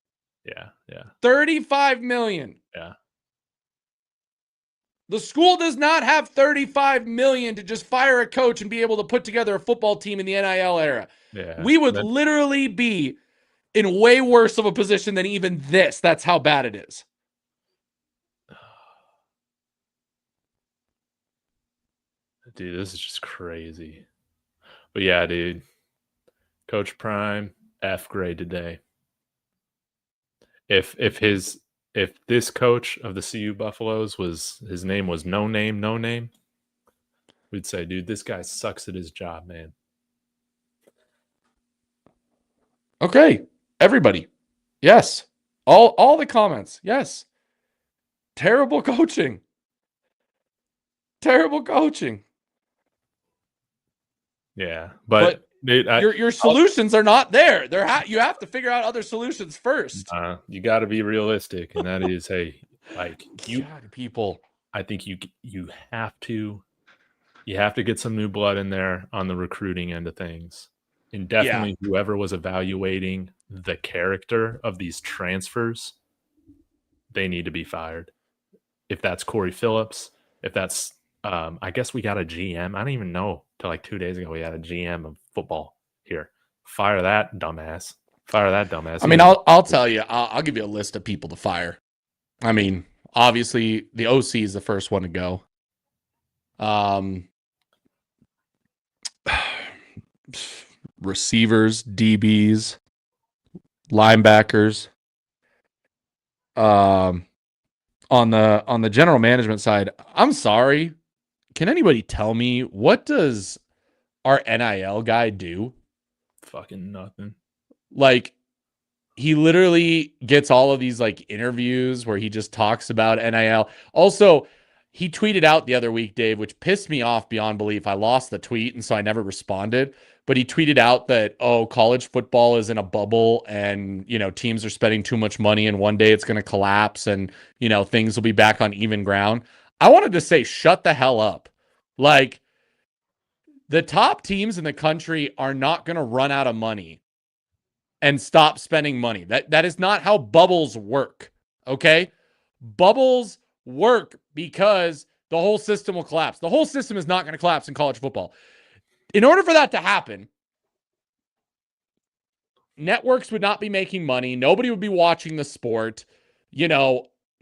[SPEAKER 1] Yeah.
[SPEAKER 2] $35 million.
[SPEAKER 1] Yeah.
[SPEAKER 2] The school does not have $35 million to just fire a coach and be able to put together a football team in the NIL era.
[SPEAKER 1] Yeah.
[SPEAKER 2] We would literally be in way worse of a position than even this. That's how bad it is.
[SPEAKER 1] Dude, this is just crazy. But yeah, dude. Coach Prime, F grade today. If this coach of the CU Buffaloes his name was no name, we'd say, dude, this guy sucks at his job, man.
[SPEAKER 2] Okay, everybody. Yes. All the comments. Yes. Terrible coaching. Terrible coaching.
[SPEAKER 1] Yeah, but dude,
[SPEAKER 2] your solutions are not there. You have to figure out other solutions first.
[SPEAKER 1] You got to be realistic, and that is, hey, like
[SPEAKER 2] people.
[SPEAKER 1] I think you have to get some new blood in there on the recruiting end of things, and definitely whoever was evaluating the character of these transfers, they need to be fired. If that's Corey Phillips, if that's I guess we got a GM. I don't even know till like 2 days ago we had a GM of football here. Fire that dumbass. Fire that dumbass.
[SPEAKER 2] I mean, I'll tell you. I'll give you a list of people to fire. I mean, obviously the OC is the first one to go. Receivers, DBs, linebackers. On the general management side, I'm sorry. Can anybody tell me, what does our NIL guy do?
[SPEAKER 1] Fucking nothing.
[SPEAKER 2] Like, he literally gets all of these like interviews where he just talks about NIL. Also, he tweeted out the other week, Dave, which pissed me off beyond belief. I lost the tweet, and so I never responded. But he tweeted out that, college football is in a bubble, and, teams are spending too much money, and one day it's going to collapse, and, things will be back on even ground. I wanted to say, shut the hell up. Like, the top teams in the country are not going to run out of money and stop spending money. That is not how bubbles work, okay? Bubbles work because the whole system will collapse. The whole system is not going to collapse in college football. In order for that to happen, networks would not be making money. Nobody would be watching the sport.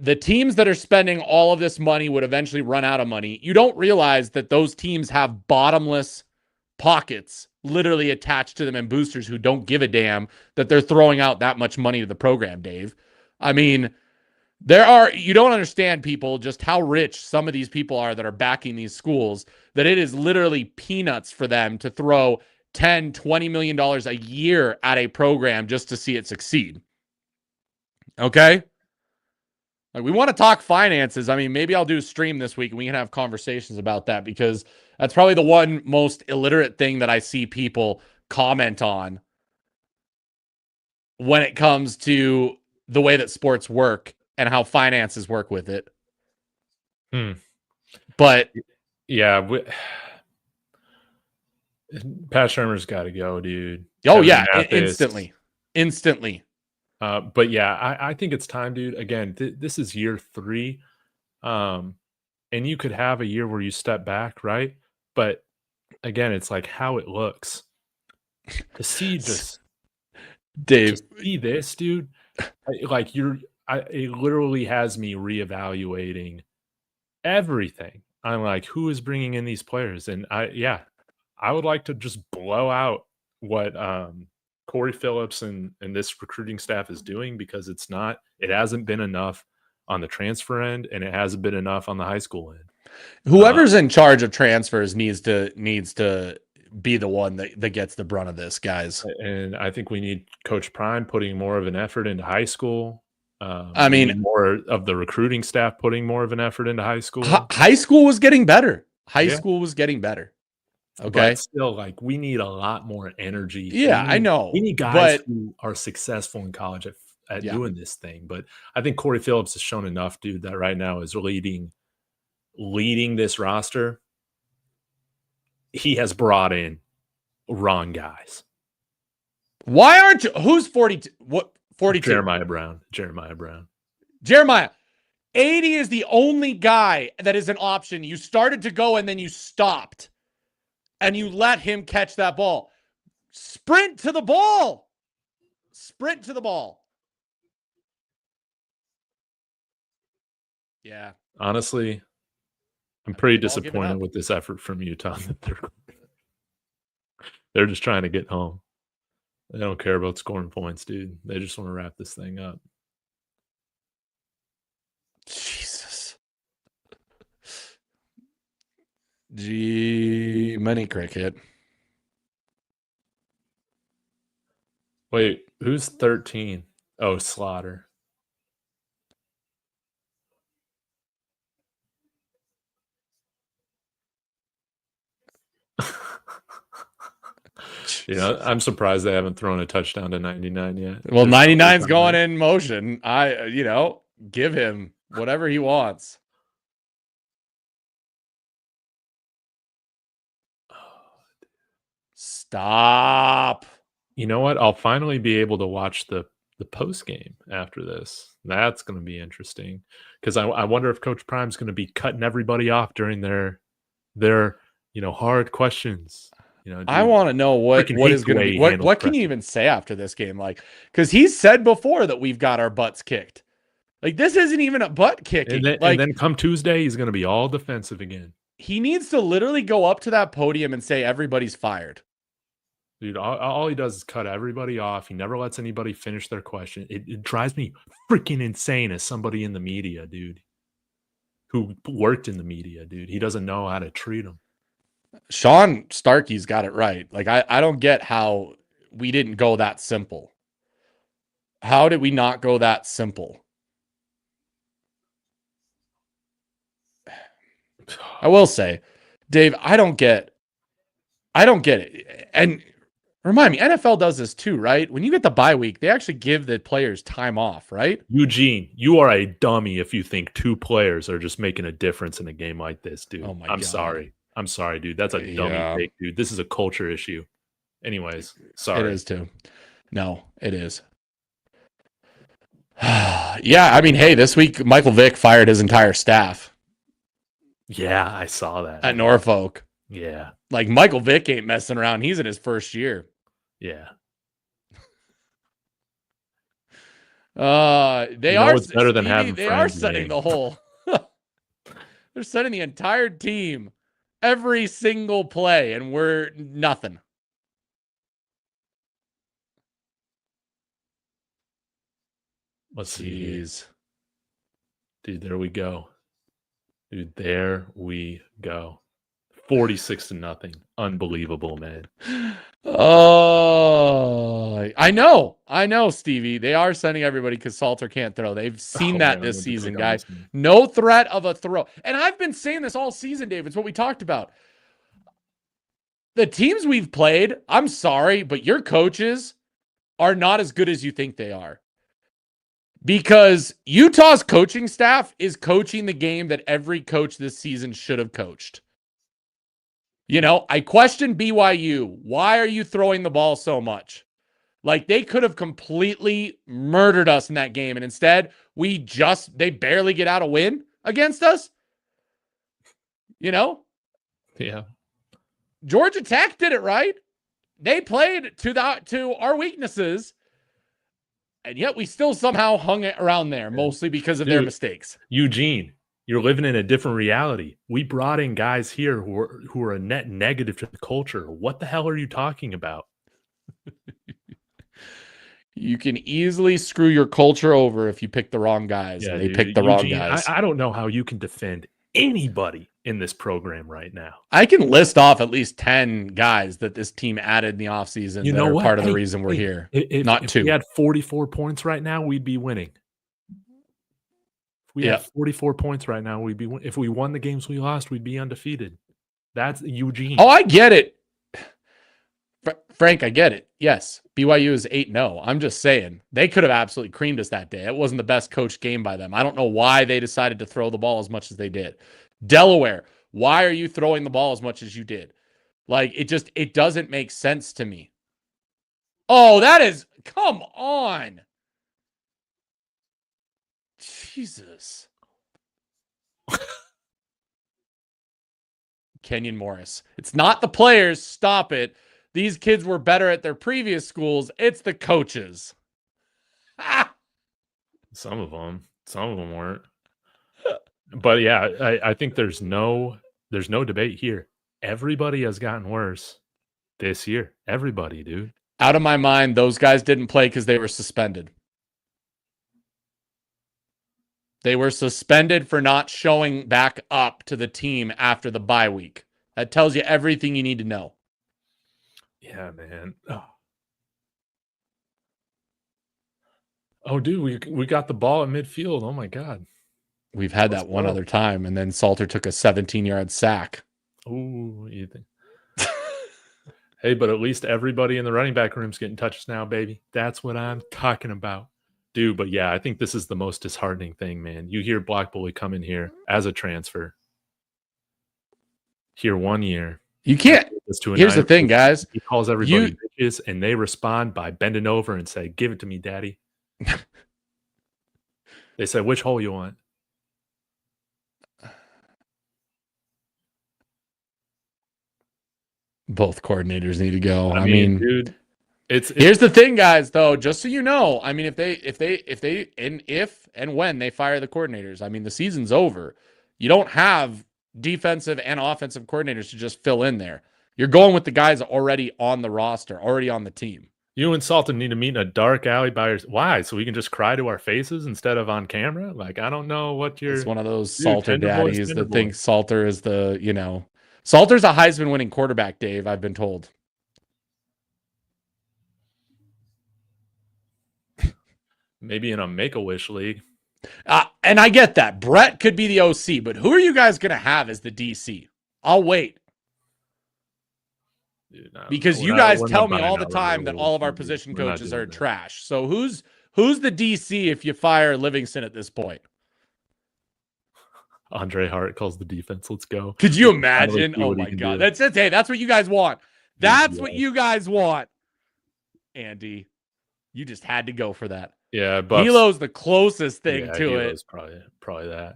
[SPEAKER 2] The teams that are spending all of this money would eventually run out of money. You don't realize that those teams have bottomless pockets literally attached to them, and boosters who don't give a damn that they're throwing out that much money to the program, Dave. I mean, you don't understand, people, just how rich some of these people are that are backing these schools, that it is literally peanuts for them to throw $10, $20 million a year at a program just to see it succeed. Okay? Like, we want to talk finances. I mean, maybe I'll do a stream this week and we can have conversations about that, because that's probably the one most illiterate thing that I see people comment on when it comes to the way that sports work and how finances work with it. But
[SPEAKER 1] yeah, Pat Shermer's got to go, dude.
[SPEAKER 2] Oh, yeah, instantly.
[SPEAKER 1] But yeah, I think it's time, dude. Again, this is year 3. And you could have a year where you step back, right? But again, it's like how it looks. To see just
[SPEAKER 2] Dave,
[SPEAKER 1] to see this, dude, it literally has me reevaluating everything. I'm like, who is bringing in these players? And I would like to just blow out what Corey Phillips and this recruiting staff is doing, because it hasn't been enough on the transfer end, and it hasn't been enough on the high school end.
[SPEAKER 2] Whoever's in charge of transfers needs to be the one that gets the brunt of this, guys.
[SPEAKER 1] And I think we need Coach Prime putting more of an effort into high school.
[SPEAKER 2] I mean,
[SPEAKER 1] more of the recruiting staff putting more of an effort into high school.
[SPEAKER 2] High school was getting better. School was getting better. Okay.
[SPEAKER 1] But still, like, we need a lot more energy.
[SPEAKER 2] Yeah, I know.
[SPEAKER 1] We need guys who are successful in college at doing this thing. But I think Corey Phillips has shown enough, dude, that right now is leading this roster. He has brought in wrong guys.
[SPEAKER 2] Why aren't you? Who's 42? What 42?
[SPEAKER 1] Jeremiah Brown.
[SPEAKER 2] 80 is the only guy that is an option. You started to go and then you stopped. And you let him catch that ball. Sprint to the ball. Yeah.
[SPEAKER 1] Honestly, I'm pretty disappointed with this effort from Utah. They're just trying to get home. They don't care about scoring points, dude. They just want to wrap this thing up.
[SPEAKER 2] Jesus. Gee, money cricket.
[SPEAKER 1] Wait, who's 13? Oh, Slaughter. I'm surprised they haven't thrown a touchdown to 99 yet.
[SPEAKER 2] Well, 99's going in motion. Give him whatever he wants. Stop.
[SPEAKER 1] You know what? I'll finally be able to watch the post game after this. That's going to be interesting because I wonder if Coach Prime's going to be cutting everybody off during their hard questions.
[SPEAKER 2] I want to know what is going to be. What can you even say after this game? Like, because he's said before that we've got our butts kicked. Like, this isn't even a butt kicking.
[SPEAKER 1] And then come Tuesday, he's going to be all defensive again.
[SPEAKER 2] He needs to literally go up to that podium and say everybody's fired.
[SPEAKER 1] Dude, all he does is cut everybody off. He never lets anybody finish their question. It drives me freaking insane as somebody in the media, dude, who worked in the media, dude. He doesn't know how to treat them.
[SPEAKER 2] Sean Starkey's got it right. Like, I don't get how we didn't go that simple. How did we not go that simple? I will say, Dave, I don't get it. And remind me, NFL does this too, right? When you get the bye week, they actually give the players time off, right?
[SPEAKER 1] Eugene, you are a dummy if you think 2 players are just making a difference in a game like this, dude.
[SPEAKER 2] Oh my
[SPEAKER 1] God. I'm sorry, dude. That's a dummy take, dude. This is a culture issue. Anyways, sorry.
[SPEAKER 2] It is too. No, it is. Yeah, I mean, hey, this week Michael Vick fired his entire staff.
[SPEAKER 1] Yeah, I saw that.
[SPEAKER 2] At Norfolk.
[SPEAKER 1] Yeah.
[SPEAKER 2] Like, Michael Vick ain't messing around. He's in his first year.
[SPEAKER 1] Yeah.
[SPEAKER 2] They are
[SPEAKER 1] better than having
[SPEAKER 2] they are setting the whole. They're setting the entire team every single play, and we're nothing.
[SPEAKER 1] Let's see. Dude, there we go. Dude, there we go. 46-0. Unbelievable, man.
[SPEAKER 2] Oh, I know, Stevie. They are sending everybody because Salter can't throw. They've seen that this season, guys. No threat of a throw. And I've been saying this all season, Dave. It's what we talked about. The teams we've played, I'm sorry, but your coaches are not as good as you think they are. Because Utah's coaching staff is coaching the game that every coach this season should have coached. I question BYU. Why are you throwing the ball so much? Like, they could have completely murdered us in that game. And instead, they barely get out a win against us.
[SPEAKER 1] Yeah.
[SPEAKER 2] Georgia Tech did it right. They played to our weaknesses. And yet we still somehow hung it around there, mostly because of their mistakes.
[SPEAKER 1] Eugene, you're living in a different reality. We brought in guys here who are a net negative to the culture. What the hell are you talking about?
[SPEAKER 2] You can easily screw your culture over if you pick the wrong guys, and they pick the wrong guys.
[SPEAKER 1] I don't know how you can defend anybody in this program right now.
[SPEAKER 2] I can list off at least 10 guys that this team added in the offseason that are part of the reason we're here.
[SPEAKER 1] If we had 44 points right now, we'd be winning. If we had 44 points right now, we'd be winning. If we won the games we lost, we'd be undefeated. That's Eugene.
[SPEAKER 2] Oh, I get it. Frank, I get it. Yes, BYU is 8-0. I'm just saying, they could have absolutely creamed us that day. It wasn't the best coached game by them. I don't know why they decided to throw the ball as much as they did. Delaware, why are you throwing the ball as much as you did? Like, it doesn't make sense to me. Oh, come on. Jesus. Kenyon Morris. It's not the players. Stop it. These kids were better at their previous schools. It's the coaches.
[SPEAKER 1] Some of them weren't. But yeah, I think there's no debate here. Everybody has gotten worse this year. Everybody, dude.
[SPEAKER 2] Out of my mind, those guys didn't play because they were suspended. They were suspended for not showing back up to the team after the bye week. That tells you everything you need to know.
[SPEAKER 1] Yeah, man. Oh, dude, we got the ball at midfield. Oh my God.
[SPEAKER 2] We've had that one other time, and then Salter took a 17-yard sack.
[SPEAKER 1] Ooh, you think? Hey, but at least everybody in the running back room's getting touches now, baby. That's what I'm talking about. Dude, but yeah, I think this is the most disheartening thing, man. You hear Black Bully come in here as a transfer. Here 1 year.
[SPEAKER 2] You can't. Here's the thing, guys.
[SPEAKER 1] He calls everybody bitches, and they respond by bending over and say, "Give it to me, daddy." They say, "Which hole you want?"
[SPEAKER 2] Both coordinators need to go. I mean,
[SPEAKER 1] dude,
[SPEAKER 2] here's the thing, guys. Though, just so you know, I mean, if and when they fire the coordinators, I mean, the season's over. You don't have defensive and offensive coordinators to just fill in there. You're going with the guys already on the roster, already on the team.
[SPEAKER 1] You and Salter need to meet in a dark alley by yourself. Why? So we can just cry to our faces instead of on camera? Like, I don't know what you're...
[SPEAKER 2] It's one of those Salter daddies that thinks Salter is the, Salter's a Heisman winning quarterback, Dave, I've been told.
[SPEAKER 1] Maybe in a Make-A-Wish league.
[SPEAKER 2] And I get that. Brett could be the OC, but who are you guys going to have as the DC? I'll wait.
[SPEAKER 1] Dude,
[SPEAKER 2] because you guys tell me all the time that all of our position coaches are trash. So who's the DC if you fire Livingston at this point?
[SPEAKER 1] Andre Hart calls the defense. Let's go.
[SPEAKER 2] Could you imagine? Oh my God. That's it. Hey, that's what you guys want. That's what you guys want. Andy, you just had to go for that.
[SPEAKER 1] Yeah, but
[SPEAKER 2] Hilo's the closest thing to it.
[SPEAKER 1] Hilo's probably that.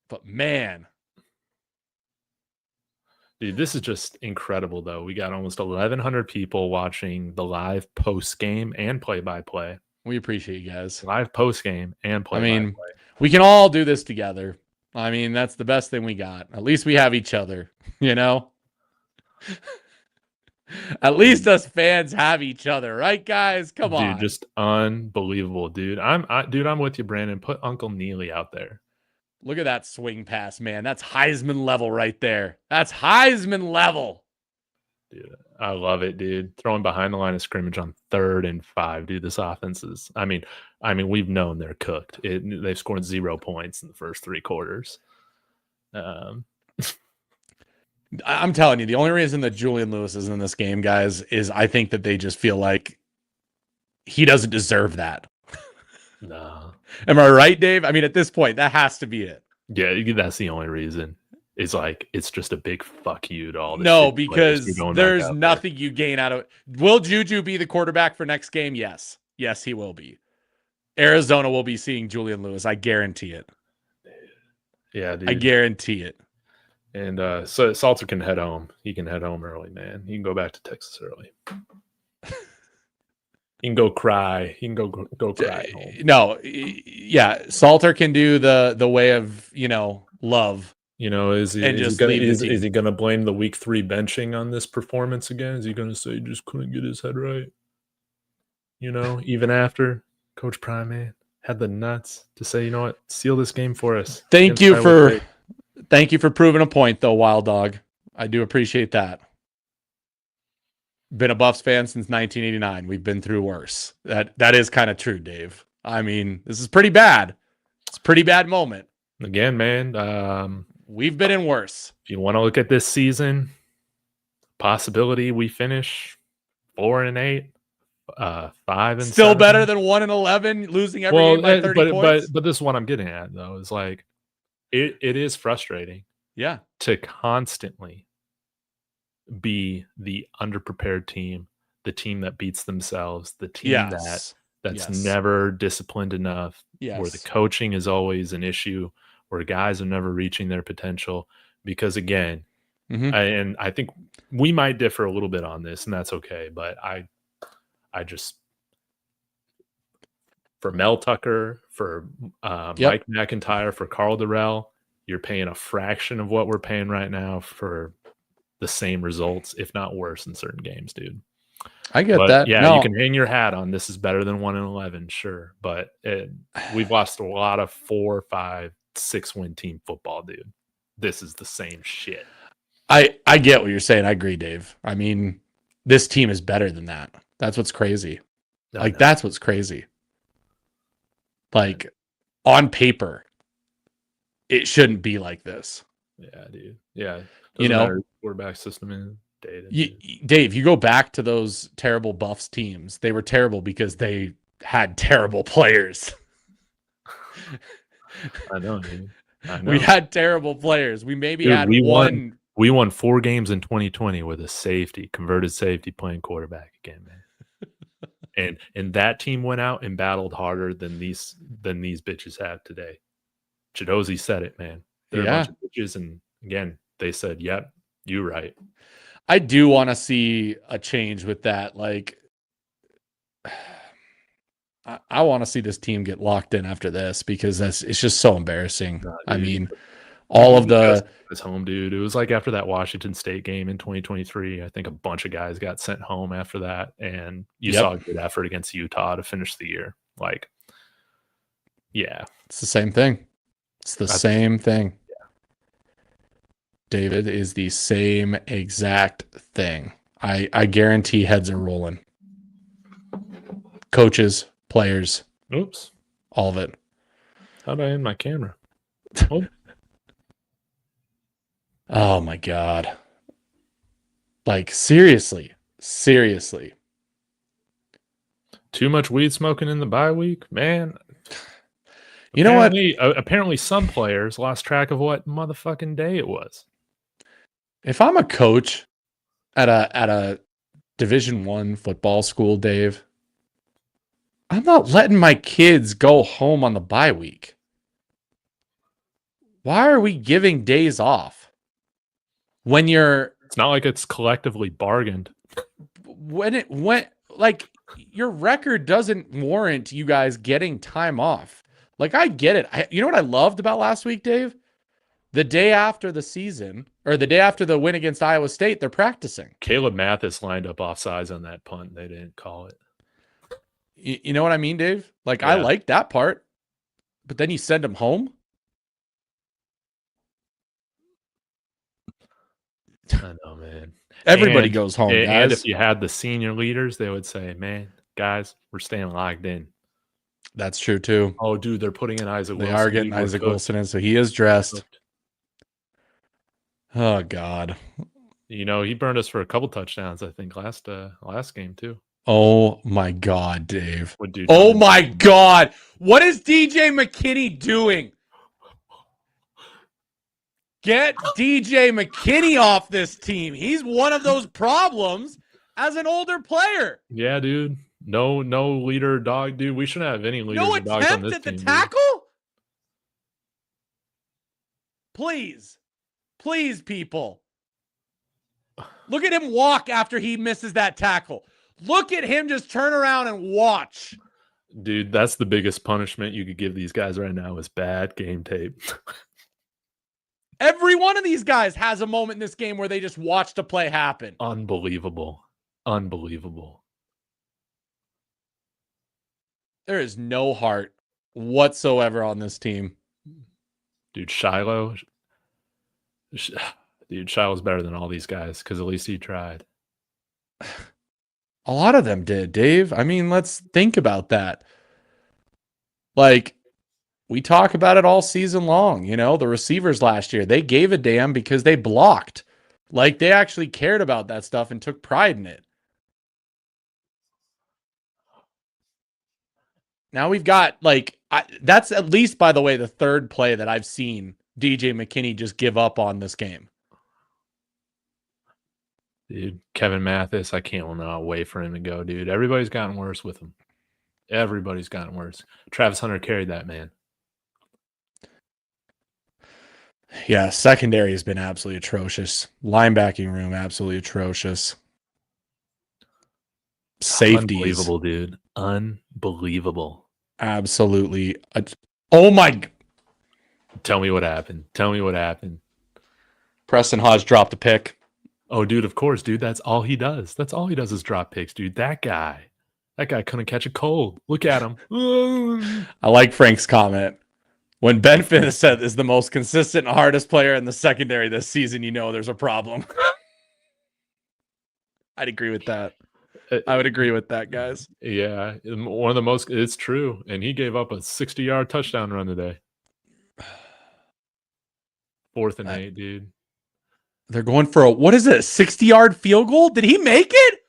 [SPEAKER 2] But man.
[SPEAKER 1] Dude, this is just incredible, though. We got almost 1,100 people watching the live post-game and play-by-play.
[SPEAKER 2] We appreciate you guys.
[SPEAKER 1] Live post-game and play-by-play.
[SPEAKER 2] I mean, we can all do this together. I mean, that's the best thing we got. At least we have each other, At least us fans have each other, right, guys? Come on.
[SPEAKER 1] Dude, just unbelievable, dude. I'm with you, Brandon. Put Uncle Neely out there.
[SPEAKER 2] Look at that swing pass, man. That's Heisman level right there. That's Heisman level.
[SPEAKER 1] Dude, I love it, dude. Throwing behind the line of scrimmage on 3rd and 5. Dude, this offense is, I mean, we've known they're cooked. They've scored 0 points in the first 3 quarters.
[SPEAKER 2] I'm telling you, the only reason that Julian Lewis is in this game, guys, is I think that they just feel like he doesn't deserve that.
[SPEAKER 1] No.
[SPEAKER 2] Am I right, Dave? I mean, at this point, that has to be it.
[SPEAKER 1] Yeah, that's the only reason. It's just a big fuck you to all this.
[SPEAKER 2] No, because there's nothing you gain out of it. Will Juju be the quarterback for next game? Yes. Yes, he will be. Arizona will be seeing Julian Lewis. I guarantee it.
[SPEAKER 1] Yeah, dude.
[SPEAKER 2] I guarantee it.
[SPEAKER 1] And so Salter can head home. He can head home early, man. He can go back to Texas early. He can go cry. He can go cry at home.
[SPEAKER 2] No, yeah. Salter can do the way of, love.
[SPEAKER 1] Is he going to blame the week 3 benching on this performance again? Is he going to say he just couldn't get his head right? Even after Coach Prime, man, had the nuts to say, you know what, seal this game for us.
[SPEAKER 2] Thank you for proving a point, though, Wild Dog. I do appreciate that. Been a Buffs fan since 1989. We've been through worse. That is kind of true, Dave. I mean, this is pretty bad. It's a pretty bad moment.
[SPEAKER 1] Again, man,
[SPEAKER 2] we've been in worse.
[SPEAKER 1] If you want to look at this season, possibility we finish 4-8, 5-7.
[SPEAKER 2] Still better than 1-11, losing every game by 30 points.
[SPEAKER 1] But this is what I'm getting at, though, is like it is frustrating.
[SPEAKER 2] Yeah.
[SPEAKER 1] To constantly be the underprepared team, the team that beats themselves, the team that's never disciplined enough, where the coaching is always an issue, where guys are never reaching their potential. Because again, and I think we might differ a little bit on this, and that's okay. But I just, for Mel Tucker, for Mike McIntyre, for Carl Durrell, you're paying a fraction of what we're paying right now for the same results, if not worse, in certain games, dude.
[SPEAKER 2] I get
[SPEAKER 1] But
[SPEAKER 2] that.
[SPEAKER 1] yeah,
[SPEAKER 2] No,
[SPEAKER 1] you can hang your hat on this is better than 1-11, sure. But we've lost a lot of 4, 5, 6-win team football, dude. This is the same shit.
[SPEAKER 2] I get what you're saying. I agree, Dave. I mean, this team is better than that. That's what's crazy. Like, that's what's crazy. Like, on paper, it shouldn't be like this.
[SPEAKER 1] Yeah, dude. Yeah.
[SPEAKER 2] You
[SPEAKER 1] Doesn't
[SPEAKER 2] know?
[SPEAKER 1] matter quarterback system in data.
[SPEAKER 2] Dave, you go back to those terrible Buffs teams. They were terrible because they had terrible players.
[SPEAKER 1] I know, dude. I know.
[SPEAKER 2] We had terrible players. We maybe
[SPEAKER 1] Dude,
[SPEAKER 2] had one.
[SPEAKER 1] We won 4 games in 2020 with a converted safety playing quarterback again, man. and that team went out and battled harder than these bitches have today. Chidozie said it, man. They're a bunch of bitches, and again, they said, "Yep, you're right."
[SPEAKER 2] I do want to see a change with that. Like, I want to see this team get locked in after this because it's just so embarrassing. I mean, all of the
[SPEAKER 1] home, dude. It was like after that Washington State game in 2023. I think a bunch of guys got sent home after that, and you saw a good effort against Utah to finish the year. Like, yeah,
[SPEAKER 2] it's the same thing. It's the same thing.
[SPEAKER 1] Yeah.
[SPEAKER 2] David is the same exact thing. I guarantee heads are rolling. Coaches, players.
[SPEAKER 1] Oops.
[SPEAKER 2] All of it.
[SPEAKER 1] How'd I end my camera? Oh.
[SPEAKER 2] Oh my God. Like, seriously.
[SPEAKER 1] Too much weed smoking in the bye week, man.
[SPEAKER 2] You know what?
[SPEAKER 1] Apparently some players lost track of what motherfucking day it was.
[SPEAKER 2] If I'm a coach at a Division I football school, Dave, I'm not letting my kids go home on the bye week. Why are we giving days off? When
[SPEAKER 1] it's not like it's collectively bargained.
[SPEAKER 2] Like, your record doesn't warrant you guys getting time off. Like, I get it. You know what I loved about last week, Dave? The day after the season, or the day after the win against Iowa State, they're practicing.
[SPEAKER 1] Caleb Mathis lined up offsides on that punt. They didn't call it.
[SPEAKER 2] You know what I mean, Dave? Like, I like that part, but then you send them home?
[SPEAKER 1] I know, man.
[SPEAKER 2] Everybody goes home, guys.
[SPEAKER 1] And if you had the senior leaders, they would say, man, guys, we're staying locked in.
[SPEAKER 2] That's true, too.
[SPEAKER 1] Oh, dude, they're putting in Isaac Wilson.
[SPEAKER 2] They are getting Isaac Wilson in, so he is dressed. Oh, God.
[SPEAKER 1] You know, he burned us for a couple touchdowns, I think, last game, too.
[SPEAKER 2] Oh, my God, Dave.
[SPEAKER 1] Oh,
[SPEAKER 2] my God. What is DJ McKinney doing? Get DJ McKinney off this team. He's one of those problems as an older player.
[SPEAKER 1] Yeah, dude. No leader dog, dude. We shouldn't have any leaders or dogs on this team.
[SPEAKER 2] No attempt at the tackle? Please. Please, people. Look at him walk after he misses that tackle. Look at him just turn around and watch.
[SPEAKER 1] Dude, that's the biggest punishment you could give these guys right now is bad game tape.
[SPEAKER 2] Every one of these guys has a moment in this game where they just watched a play happen.
[SPEAKER 1] Unbelievable.
[SPEAKER 2] There is no heart whatsoever on this team.
[SPEAKER 1] Dude, Shiloh's better than all these guys because at least he tried.
[SPEAKER 2] A lot of them did, Dave. I mean, let's think about that. Like, we talk about it all season long. You know, the receivers last year, they gave a damn because they blocked. Like, they actually cared about that stuff and took pride in it. Now we've got, like, that's at least, by the way, the third play that I've seen DJ McKinney just give up on this game.
[SPEAKER 1] Dude, Kevin Mathis, I can't wait for him to go, dude. Everybody's gotten worse with him. Everybody's gotten worse. Travis Hunter carried that, man.
[SPEAKER 2] Yeah, secondary has been absolutely atrocious. Linebacking room, absolutely atrocious. Safeties.
[SPEAKER 1] Unbelievable, dude. Unbelievable.
[SPEAKER 2] Absolutely. Oh, my.
[SPEAKER 1] Tell me what happened.
[SPEAKER 2] Preston Hodge dropped a pick.
[SPEAKER 1] Oh, dude, of course, dude. That's all he does. That's all he does is drop picks, dude. That guy couldn't catch a cold. Look at him.
[SPEAKER 2] I like Frank's comment. When Ben Finnis said is the most consistent and hardest player in the secondary this season, you know there's a problem. I'd agree with that. I would agree with that, guys.
[SPEAKER 1] Yeah, one of the most. It's true, and he gave up a 60-yard touchdown run today. 4th and 8, dude.
[SPEAKER 2] They're going for a 60-yard field goal? Did he make it?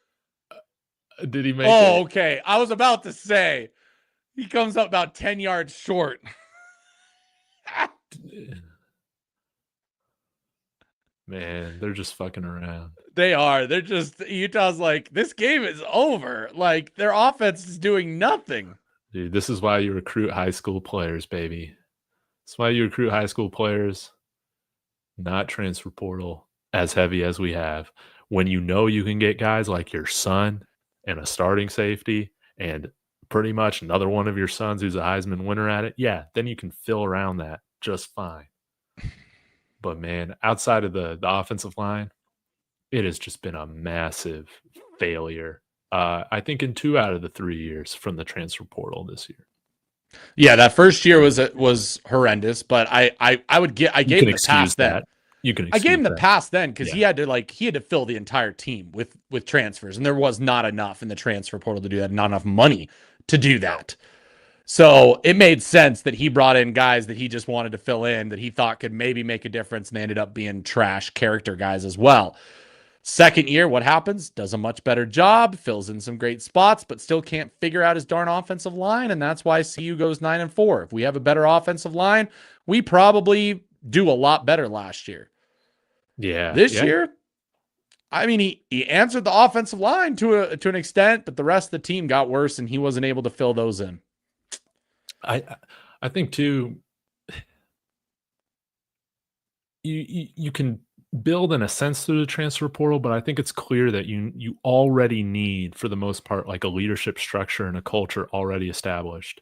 [SPEAKER 1] Did he make it?
[SPEAKER 2] Oh, okay. I was about to say he comes up about 10 yards short.
[SPEAKER 1] Man, they're just fucking around.
[SPEAKER 2] They are. They're just Utah's like, this game is over. Like their offense is doing nothing.
[SPEAKER 1] Dude, this is why you recruit high school players, baby. That's why you recruit high school players, not transfer portal as heavy as we have. When you know you can get guys like your son and a starting safety and pretty much another one of your sons who's a Heisman winner at it, yeah, then you can fill around that just fine. But man, outside of the offensive line, it has just been a massive failure. I think in 2 out of the 3 years from the transfer portal this year.
[SPEAKER 2] Yeah, that first year was horrendous, but I gave him the pass then. I gave him the pass then because he had to fill the entire team with transfers, and there was not enough in the transfer portal to do that, not enough money to do that. So it made sense that he brought in guys that he just wanted to fill in, that he thought could maybe make a difference, and they ended up being trash character guys as well. Second year, what happens? Does a much better job, fills in some great spots, but still can't figure out his darn offensive line, and that's why CU goes 9-4. If we have a better offensive line, we probably do a lot better last year.
[SPEAKER 1] Yeah.
[SPEAKER 2] This year, I mean, he answered the offensive line to an extent, but the rest of the team got worse, and he wasn't able to fill those in.
[SPEAKER 1] I think too, you can build in a sense through the transfer portal, but I think it's clear that you already need, for the most part, like a leadership structure and a culture already established.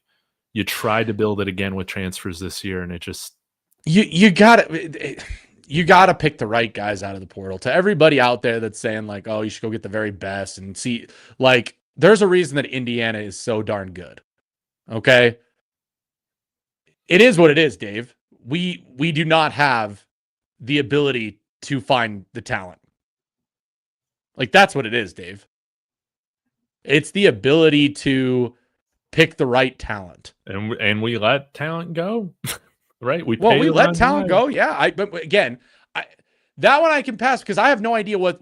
[SPEAKER 1] You tried to build it again with transfers this year, and it just
[SPEAKER 2] you got to pick the right guys out of the portal. To everybody out there that's saying like, oh, you should go get the very best and see, like, there's a reason that Indiana is so darn good. Okay. It is what it is, Dave. We do not have the ability to find the talent. Like, that's what it is, Dave. It's the ability to pick the right talent.
[SPEAKER 1] And we let talent go, right? We
[SPEAKER 2] let talent go. Yeah. But again, that one I can pass because I have no idea what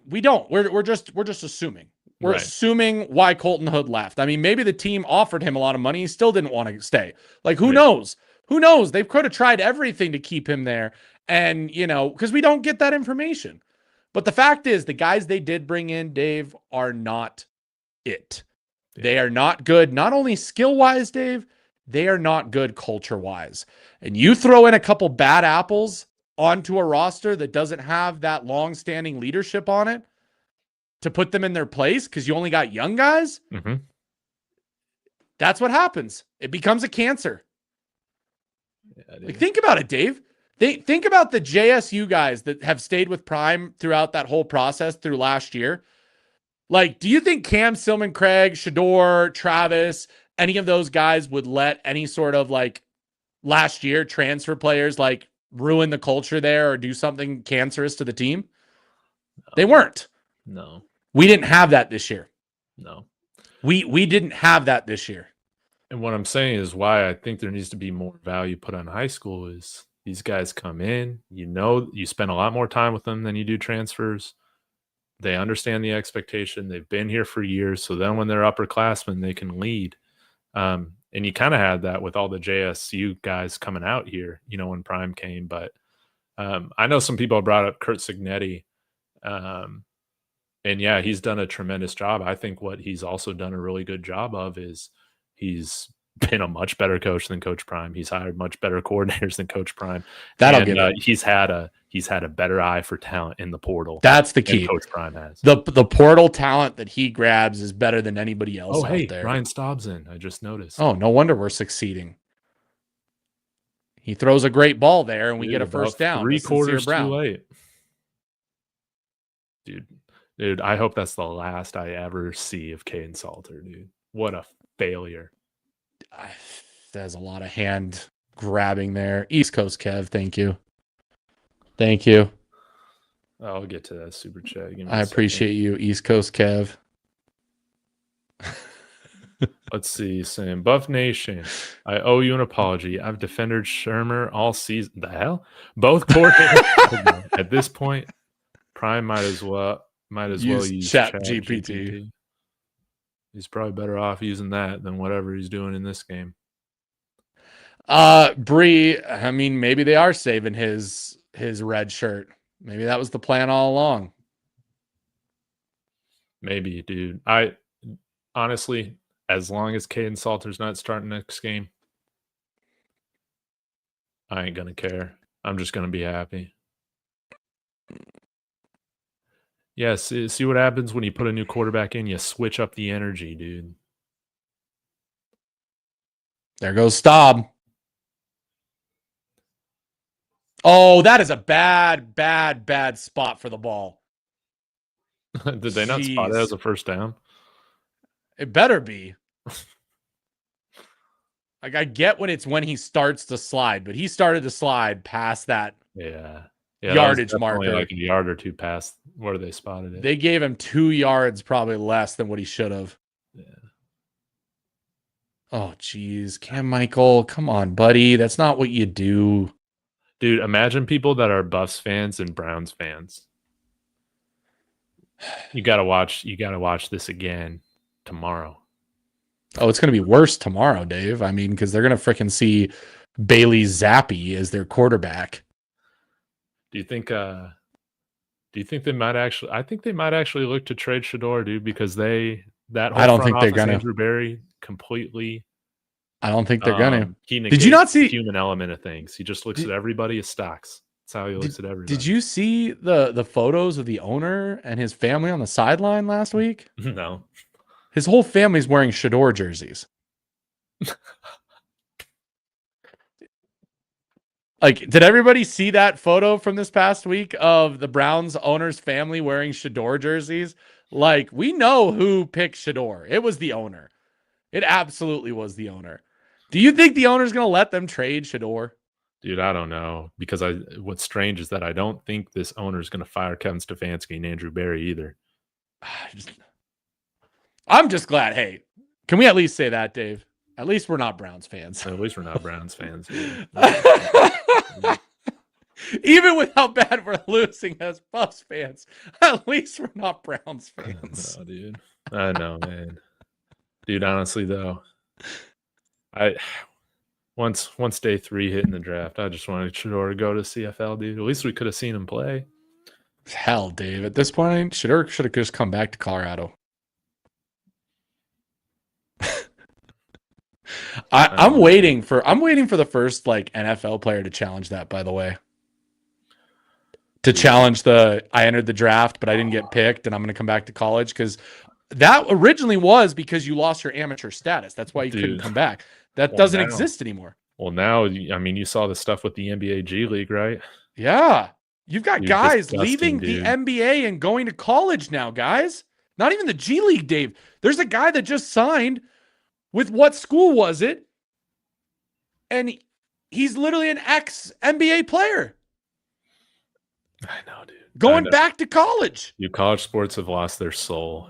[SPEAKER 2] we don't. We're just assuming. We're assuming why Colton Hood left. I mean, maybe the team offered him a lot of money. He still didn't want to stay. Like, who knows? Who knows? They could have tried everything to keep him there. And, because we don't get that information. But the fact is, the guys they did bring in, Dave, are not it. Yeah. They are not good, not only skill-wise, Dave, they are not good culture-wise. And you throw in a couple bad apples onto a roster that doesn't have that long-standing leadership on it, to put them in their place because you only got young guys, that's what happens. It becomes a cancer. Yeah, like, think about it, Dave. Think about the JSU guys that have stayed with Prime throughout that whole process through last year. Like, do you think Cam, Silman, Craig, Shador, Travis, any of those guys would let any sort of, like, last year transfer players, like, ruin the culture there or do something cancerous to the team? No. They weren't.
[SPEAKER 1] No.
[SPEAKER 2] We didn't have that this year.
[SPEAKER 1] No.
[SPEAKER 2] We didn't have that this year.
[SPEAKER 1] And what I'm saying is why I think there needs to be more value put on high school is these guys come in, you spend a lot more time with them than you do transfers. They understand the expectation. They've been here for years. So then when they're upperclassmen, they can lead. And you kind of had that with all the JSU guys coming out here, when Prime came. But I know some people brought up Kurt Signetti. And yeah, he's done a tremendous job. I think what he's also done a really good job of is he's been a much better coach than Coach Prime. He's hired much better coordinators than Coach Prime. He's had a better eye for talent in the portal.
[SPEAKER 2] That's the key.
[SPEAKER 1] Coach Prime has.
[SPEAKER 2] The portal talent that he grabs is better than anybody else out there.
[SPEAKER 1] Ryan Staub's in. I just noticed.
[SPEAKER 2] Oh, no wonder we're succeeding. He throws a great ball there, and we get a first down.
[SPEAKER 1] 3 quarters too late. Dude, I hope that's the last I ever see of Caden Salter, dude. What a failure.
[SPEAKER 2] There's a lot of hand grabbing there. East Coast Kev, thank you. Thank you.
[SPEAKER 1] I'll get to that super chat.
[SPEAKER 2] I appreciate you, East Coast Kev.
[SPEAKER 1] Let's see, Sam. Buff Nation, I owe you an apology. I've defended Shermer all season. The hell? Both coordinators. At this point, Prime might as well use Chat GPT. He's probably better off using that than whatever he's doing in this game.
[SPEAKER 2] Bree, I mean, maybe they are saving his red shirt. Maybe that was the plan all along.
[SPEAKER 1] Maybe, dude. I honestly, as long as Caden Salter's not starting next game, I ain't gonna care. I'm just gonna be happy. Yes, see what happens when you put a new quarterback in? You switch up the energy, dude.
[SPEAKER 2] There goes Staub. Oh, that is a bad spot for the ball.
[SPEAKER 1] Did they not spot it as a first down?
[SPEAKER 2] It better be. Like, I get when he starts to slide, but he started to slide past that yardage marker.
[SPEAKER 1] Like a yard or two past where they spotted it.
[SPEAKER 2] They gave him 2 yards, probably less than what he should have.
[SPEAKER 1] Yeah.
[SPEAKER 2] Oh, geez. Cam Michael, come on, buddy. That's not what you do.
[SPEAKER 1] Dude, imagine people that are Buffs fans and Browns fans. You gotta watch this again tomorrow.
[SPEAKER 2] Oh, it's gonna be worse tomorrow, Dave. I mean, because they're gonna freaking see Bailey Zappi as their quarterback.
[SPEAKER 1] Do you think they might actually? I think they might actually look to trade Shador, dude, because I don't think they're gonna. Andrew Berry completely.
[SPEAKER 2] I don't think they're gonna.
[SPEAKER 1] Did you not see the human element of things? He just looks at everybody as stocks. That's how he looks at everybody.
[SPEAKER 2] Did you see the photos of the owner and his family on the sideline last week?
[SPEAKER 1] No.
[SPEAKER 2] His whole family's wearing Shador jerseys. Like, did everybody see that photo from this past week of the Browns owner's family wearing Shador jerseys? Like, we know who picked Shador. It was the owner. It absolutely was the owner. Do you think the owner's going to let them trade Shador?
[SPEAKER 1] Dude, I don't know. Because what's strange is that I don't think this owner's going to fire Kevin Stefanski and Andrew Berry either.
[SPEAKER 2] I'm just glad. Hey, can we at least say that, Dave? At least we're not Browns fans.
[SPEAKER 1] At least we're not Browns fans.
[SPEAKER 2] Even with how bad we're losing as Buffs fans, at least we're not Browns fans.
[SPEAKER 1] No, dude. I know, man. Dude, honestly, though, once day 3 hit in the draft, I just wanted Shador to go to CFL, dude. At least we could have seen him play.
[SPEAKER 2] Hell, Dave. At this point, Shador should have just come back to Colorado. I'm waiting for the first NFL player to challenge that, by the way. To challenge I entered the draft, but I didn't get picked, and I'm going to come back to college, because that originally was because you lost your amateur status. That's why you couldn't come back. That doesn't exist anymore.
[SPEAKER 1] Well, now, I mean, you saw the stuff with the NBA G League, right?
[SPEAKER 2] Yeah. You've got guys leaving the NBA and going to college now, guys. Not even the G League, Dave. There's a guy that just signed with what school was it? And he's literally an ex-NBA player.
[SPEAKER 1] I know, dude.
[SPEAKER 2] Going back to college.
[SPEAKER 1] College sports have lost their soul.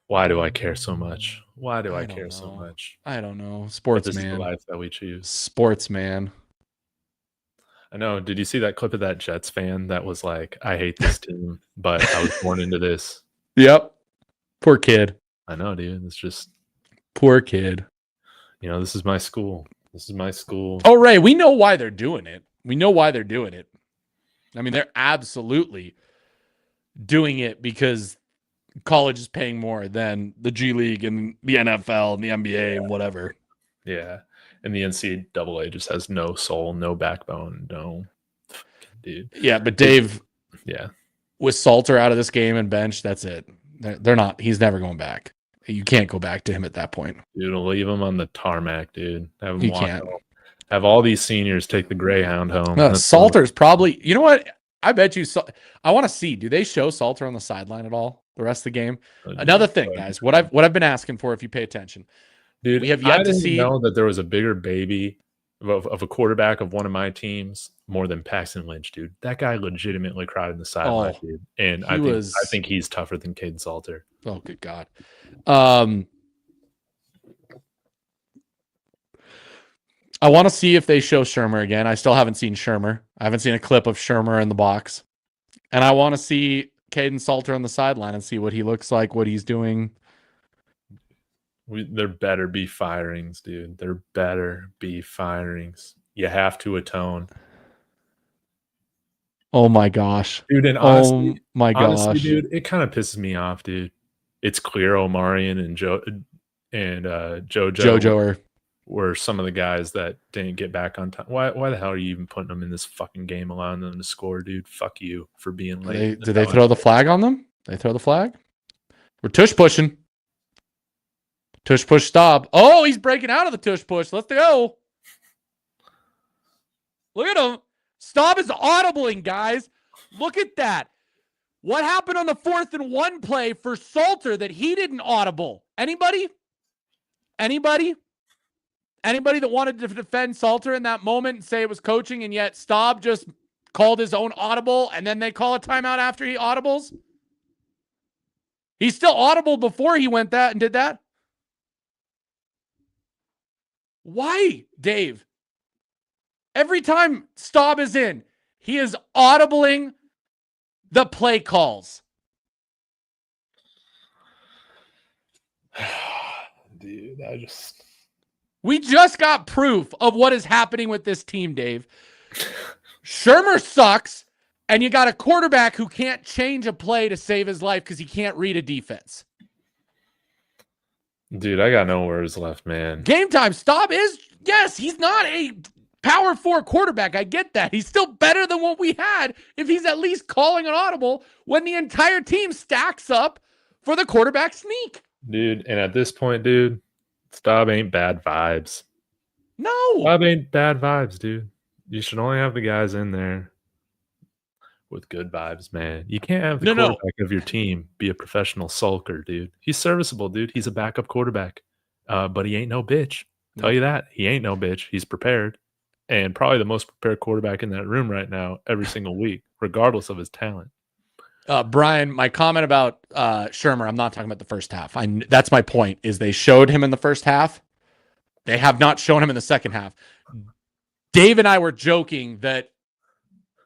[SPEAKER 1] Why do I care so much? Why do I care so much?
[SPEAKER 2] I don't know. Sports, man.
[SPEAKER 1] This is the life that we choose.
[SPEAKER 2] Sports, man.
[SPEAKER 1] I know. Did you see that clip of that Jets fan that was like, I hate this team, but I was born into this?
[SPEAKER 2] Yep. Poor kid.
[SPEAKER 1] I know, dude. It's just...
[SPEAKER 2] Poor kid.
[SPEAKER 1] You know, this is my school. This is my school.
[SPEAKER 2] Oh, Ray, we know why they're doing it. We know why they're doing it. I mean, they're absolutely doing it because college is paying more than the G League and the NFL and the NBA and whatever.
[SPEAKER 1] Yeah. And the NCAA just has no soul, no backbone, no. Dude.
[SPEAKER 2] Yeah, but Dave,
[SPEAKER 1] yeah,
[SPEAKER 2] with Salter out of this game and bench, that's it. They're not. He's never going back. You can't go back to him at that point.
[SPEAKER 1] Dude, leave him on the tarmac, dude. Have him
[SPEAKER 2] you can't.
[SPEAKER 1] Have all these seniors take the Greyhound home.
[SPEAKER 2] Salter's probably, you know what? I bet you. I want to see. Do they show Salter on the sideline at all the rest of the game? Another thing, guys. What I've been asking for, if you pay attention,
[SPEAKER 1] dude,
[SPEAKER 2] we have
[SPEAKER 1] I
[SPEAKER 2] yet to
[SPEAKER 1] didn't
[SPEAKER 2] see.
[SPEAKER 1] know that there was a bigger baby of a quarterback of one of my teams more than Paxton Lynch, dude. That guy legitimately cried in the sideline, dude. And I think he's tougher than Caden Salter.
[SPEAKER 2] Oh, good God. I want to see if they show Shermer again. I still haven't seen Shermer. I haven't seen a clip of Shermer in the box. And I want to see Caden Salter on the sideline and see what he looks like, what he's doing.
[SPEAKER 1] There better be firings, dude. There better be firings. You have to atone.
[SPEAKER 2] Oh my gosh.
[SPEAKER 1] Dude, and
[SPEAKER 2] honestly,
[SPEAKER 1] dude, it kind of pisses me off, dude. It's clear Omarion and JoJo were some of the guys that didn't get back on time. Why the hell are you even putting them in this fucking game, allowing them to score, dude? Fuck you for being late.
[SPEAKER 2] Did they throw the flag on them? They throw the flag? We're tush pushing. Tush push stop. Oh, he's breaking out of the tush push. Let's go. Look at him. Staub is audibling, guys. Look at that. What happened on the 4th and 1 play for Salter that he didn't audible? Anybody? Anybody that wanted to defend Salter in that moment and say it was coaching, and yet Staub just called his own audible and then they call a timeout after he audibles? He still audibled before he went that and did that. Why, Dave? Every time Staub is in, he is audibling the play calls.
[SPEAKER 1] Dude,
[SPEAKER 2] we just got proof of what is happening with this team, Dave. Shermer sucks, and you got a quarterback who can't change a play to save his life because he can't read a defense.
[SPEAKER 1] Dude, I got no words left, man.
[SPEAKER 2] Game time. Staub is, yes, he's not a power 4 quarterback. I get that. He's still better than what we had if he's at least calling an audible when the entire team stacks up for the quarterback sneak.
[SPEAKER 1] Dude, and at this point, dude, Staub ain't bad vibes.
[SPEAKER 2] No.
[SPEAKER 1] Staub ain't bad vibes, dude. You should only have the guys in there with good vibes, man. You can't have the quarterback of your team be a professional sulker, dude. He's serviceable, dude. He's a backup quarterback. But he ain't no bitch. Tell you that. He ain't no bitch. He's prepared. And probably the most prepared quarterback in that room right now every single week, regardless of his talent.
[SPEAKER 2] Brian, my comment about Shermer, I'm not talking about the first half. That's my point, is they showed him in the first half. They have not shown him in the second half. Dave and I were joking that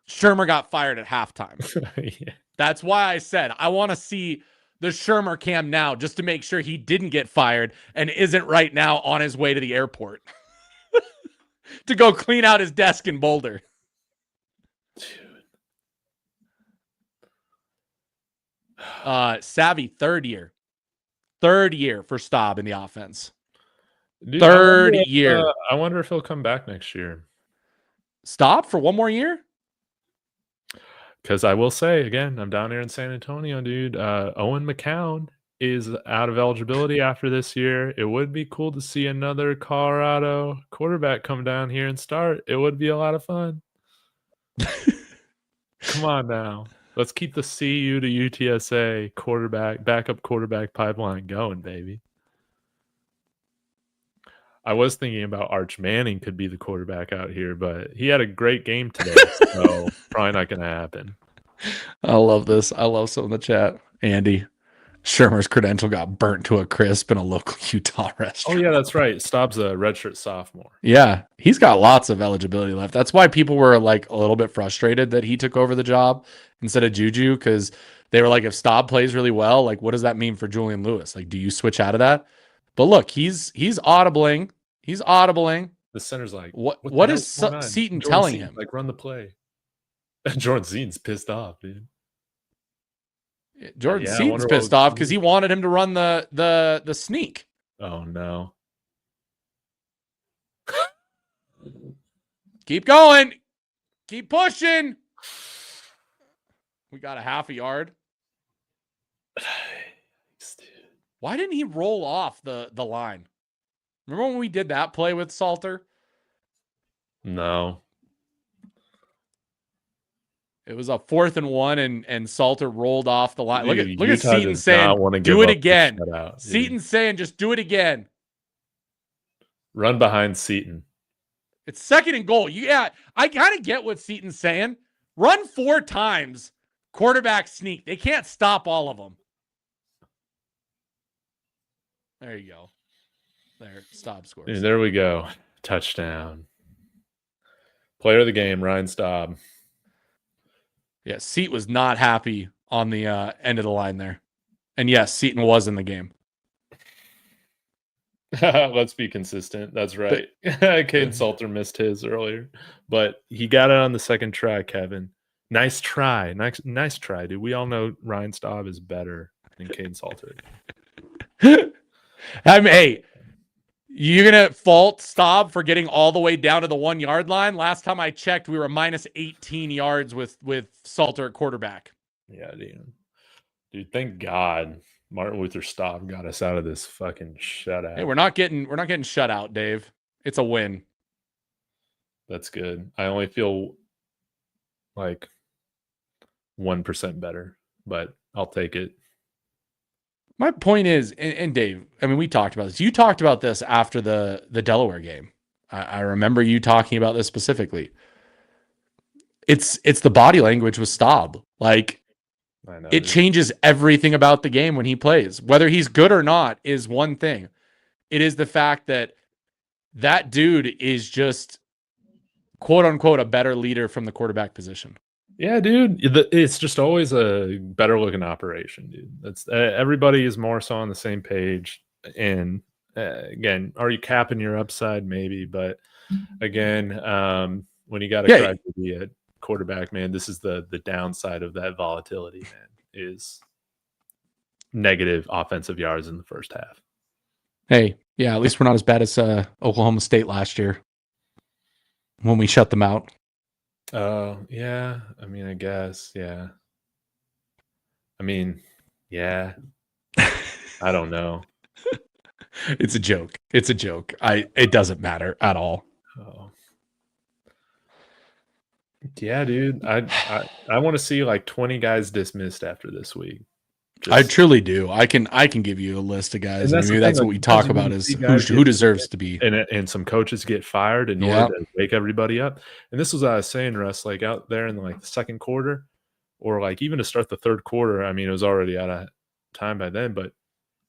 [SPEAKER 2] Shermer got fired at halftime. Yeah. That's why I said I want to see the Shermer cam now just to make sure he didn't get fired and isn't right now on his way to the airport to go clean out his desk in Boulder. Savvy, third year for Staub in the offense.
[SPEAKER 1] Dude,
[SPEAKER 2] third year.
[SPEAKER 1] I wonder if he'll come back next year.
[SPEAKER 2] Staub for one more year?
[SPEAKER 1] Because I will say, again, I'm down here in San Antonio, dude. Owen McCown is out of eligibility after this year. It would be cool to see another Colorado quarterback come down here and start. It would be a lot of fun. Come on now. Let's keep the CU to UTSA backup quarterback pipeline going, baby. I was thinking about Arch Manning could be the quarterback out here, but he had a great game today, so probably not going to happen.
[SPEAKER 2] I love this. I love some in the chat. Andy, Shermer's credential got burnt to a crisp in a local Utah restaurant.
[SPEAKER 1] Oh, yeah, that's right. Staub's a redshirt sophomore.
[SPEAKER 2] Yeah, he's got lots of eligibility left. That's why people were like a little bit frustrated that he took over the job instead of Juju, because they were like, if Staub plays really well, like, what does that mean for Julian Lewis? Like, do you switch out of that? But look, he's audibling. He's audibling.
[SPEAKER 1] The center's like,
[SPEAKER 2] what is Seaton telling him?
[SPEAKER 1] Like, run the play. Jordan Seaton's pissed off, dude.
[SPEAKER 2] Jordan Seaton's pissed off because he wanted him to run the sneak.
[SPEAKER 1] Oh no.
[SPEAKER 2] Keep going. Keep pushing. We got a half a yard. Why didn't he roll off the line? Remember when we did that play with Salter?
[SPEAKER 1] No.
[SPEAKER 2] It was a 4th and 1, and Salter rolled off the line.
[SPEAKER 1] Dude,
[SPEAKER 2] Look at
[SPEAKER 1] Utah
[SPEAKER 2] Seton
[SPEAKER 1] does
[SPEAKER 2] saying,
[SPEAKER 1] not want to
[SPEAKER 2] "Do
[SPEAKER 1] give
[SPEAKER 2] it
[SPEAKER 1] up the
[SPEAKER 2] again."
[SPEAKER 1] shutout, dude.
[SPEAKER 2] Seton saying, "Just do it again."
[SPEAKER 1] Run behind Seton.
[SPEAKER 2] It's 2nd and goal. Yeah, I kind of get what Seton's saying. Run 4 times, quarterback sneak. They can't stop all of them. There you go. There, Staub scores.
[SPEAKER 1] Dude, there we go. Touchdown. Player of the game, Ryan Staub.
[SPEAKER 2] Yeah, Seton was not happy on the end of the line there. And yes, Seton was in the game.
[SPEAKER 1] Let's be consistent. That's right. Caden Salter missed his earlier, but he got it on the second try, Kevin. Nice try. Nice try, dude. We all know Ryan Staub is better than Caden Salter.
[SPEAKER 2] I mean, hey, you're going to fault Staub for getting all the way down to the 1 yard line? Last time I checked, we were minus 18 yards with Salter at quarterback.
[SPEAKER 1] Yeah, dude. Thank God Martin Luther Staub got us out of this fucking shutout.
[SPEAKER 2] Hey, we're not getting shut out, Dave. It's a win.
[SPEAKER 1] That's good. I only feel like 1% better, but I'll take it.
[SPEAKER 2] My point is, and Dave, I mean, we talked about this. You talked about this after the Delaware game. I remember you talking about this specifically. It's the body language with Staub. Like,
[SPEAKER 1] I know,
[SPEAKER 2] it changes everything about the game when he plays. Whether he's good or not is one thing. It is the fact that dude is just, quote unquote, a better leader from the quarterback position.
[SPEAKER 1] Yeah, dude. It's just always a better looking operation, dude. That's everybody is more so on the same page. And again, are you capping your upside? Maybe, but again, when you got to try to be a quarterback, man, this is the downside of that volatility, man, is negative offensive yards in the first half.
[SPEAKER 2] Hey, yeah, at least we're not as bad as Oklahoma State last year when we shut them out.
[SPEAKER 1] Yeah. I mean, I guess, yeah. I mean, yeah. I don't know.
[SPEAKER 2] It's a joke. It's a joke. It doesn't matter at all.
[SPEAKER 1] Oh. Yeah, dude. I want to see like 20 guys dismissed after this week.
[SPEAKER 2] I truly do. I can give you a list of guys. I mean, maybe that's what we talk about is who deserves to be.
[SPEAKER 1] And some coaches get fired in order to wake everybody up. And this was what I was saying, Russ, like out there in like the second quarter, or like even to start the third quarter. I mean, it was already out of time by then, but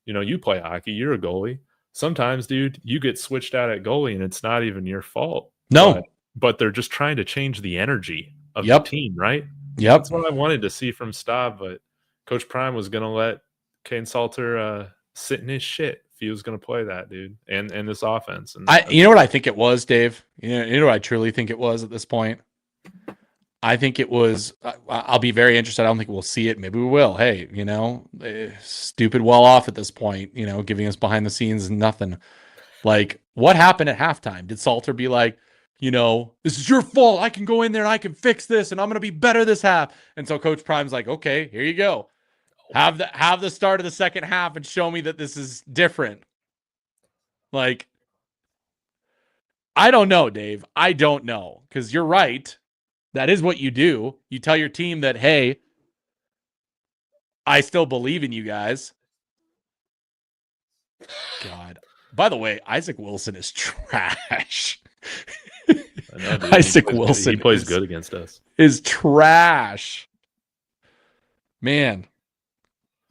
[SPEAKER 1] you know, you play hockey, you're a goalie. Sometimes, dude, you get switched out at goalie and it's not even your fault.
[SPEAKER 2] No.
[SPEAKER 1] But they're just trying to change the energy of the team, right?
[SPEAKER 2] Yep.
[SPEAKER 1] That's what I wanted to see from Staub, but Coach Prime was going to let Caden Salter sit in his shit if he was going to play that, dude, and this offense. And
[SPEAKER 2] you know what I think it was, Dave? You know what I truly think it was at this point? I think it was, I'll be very interested. I don't think we'll see it. Maybe we will. Hey, you know, stupid well off at this point, you know, giving us behind the scenes nothing. Like, what happened at halftime? Did Salter be like, you know, this is your fault. I can go in there and I can fix this and I'm going to be better this half. And so Coach Prime's like, okay, here you go. Have the start of the second half and show me that this is different. Like, I don't know, Dave. I don't know. Because you're right. That is what you do. You tell your team that, hey, I still believe in you guys. God. By the way, Isaac Wilson is trash.
[SPEAKER 1] I know, dude.
[SPEAKER 2] Isaac Wilson.
[SPEAKER 1] He plays good against us.
[SPEAKER 2] Is trash. Man.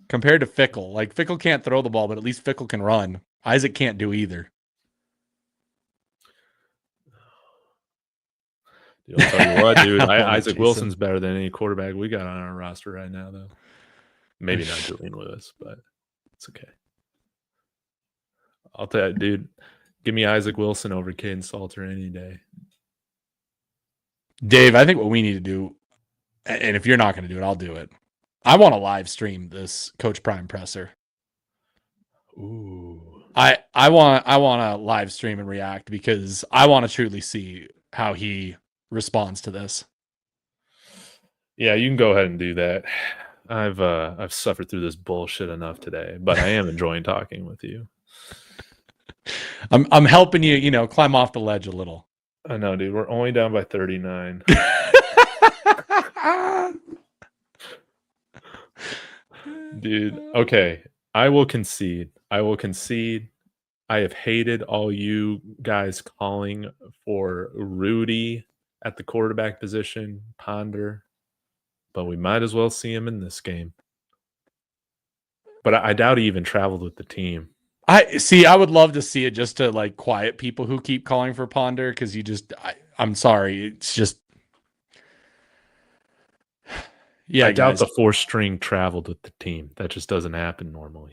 [SPEAKER 2] Compared to Fickle. Like, Fickle can't throw the ball, but at least Fickle can run. Isaac can't do either.
[SPEAKER 1] Dude, I'll tell you what, dude. Isaac Wilson's better than any quarterback we got on our roster right now, though. Maybe not Julian Lewis, but it's okay. I'll tell you, dude. Give me Isaac Wilson over Caden Salter any day.
[SPEAKER 2] Dave, I think what we need to do, and if you're not going to do it, I'll do it. I want to live stream this Coach Prime presser.
[SPEAKER 1] Ooh.
[SPEAKER 2] I want to live stream and react because I want to truly see how he responds to this.
[SPEAKER 1] Yeah, you can go ahead and do that. I've suffered through this bullshit enough today, but I am enjoying talking with you.
[SPEAKER 2] I'm helping you, you know, climb off the ledge a little.
[SPEAKER 1] I know, dude. We're only down by 39. Dude, okay. I will concede. I have hated all you guys calling for Rudy at the quarterback position, Ponder, but we might as well see him in this game. But I doubt he even traveled with the team.
[SPEAKER 2] I would love to see it just to like quiet people who keep calling for Ponder because I'm sorry. It's just, yeah,
[SPEAKER 1] I doubt
[SPEAKER 2] guys.
[SPEAKER 1] the 4th-string traveled with the team. That just doesn't happen normally.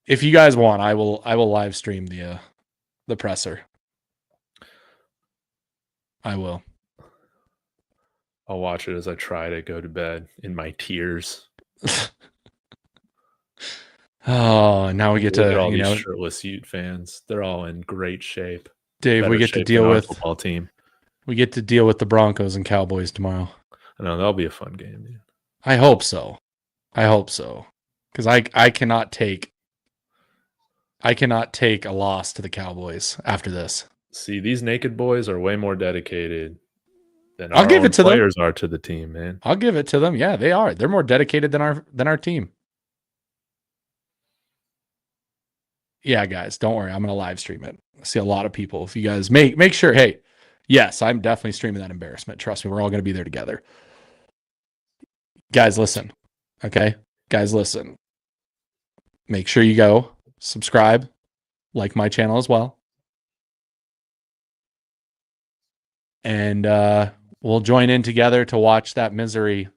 [SPEAKER 2] If you guys want, I will live stream the presser. I will.
[SPEAKER 1] I'll watch it as I try to go to bed in my tears.
[SPEAKER 2] Oh, now we get
[SPEAKER 1] Look at
[SPEAKER 2] to,
[SPEAKER 1] all these shirtless Ute fans. They're all in great shape.
[SPEAKER 2] Dave,
[SPEAKER 1] Better
[SPEAKER 2] we get to
[SPEAKER 1] shape
[SPEAKER 2] deal
[SPEAKER 1] than our
[SPEAKER 2] with
[SPEAKER 1] football team.
[SPEAKER 2] We get to deal with the Broncos and Cowboys tomorrow.
[SPEAKER 1] I know that'll be a fun game, dude.
[SPEAKER 2] I hope so. Because I cannot take a loss to the Cowboys after this.
[SPEAKER 1] See, these naked boys are way more dedicated than
[SPEAKER 2] I'll give it to
[SPEAKER 1] players are to the team, man.
[SPEAKER 2] I'll give it to them. Yeah, they are. They're more dedicated than our team. Yeah, guys, don't worry. I'm going to live stream it. I see a lot of people. If you guys make sure, hey, yes, I'm definitely streaming that embarrassment. Trust me, we're all going to be there together. Guys, listen. Okay? Guys, listen. Make sure you go subscribe, like my channel as well. And we'll join in together to watch that misery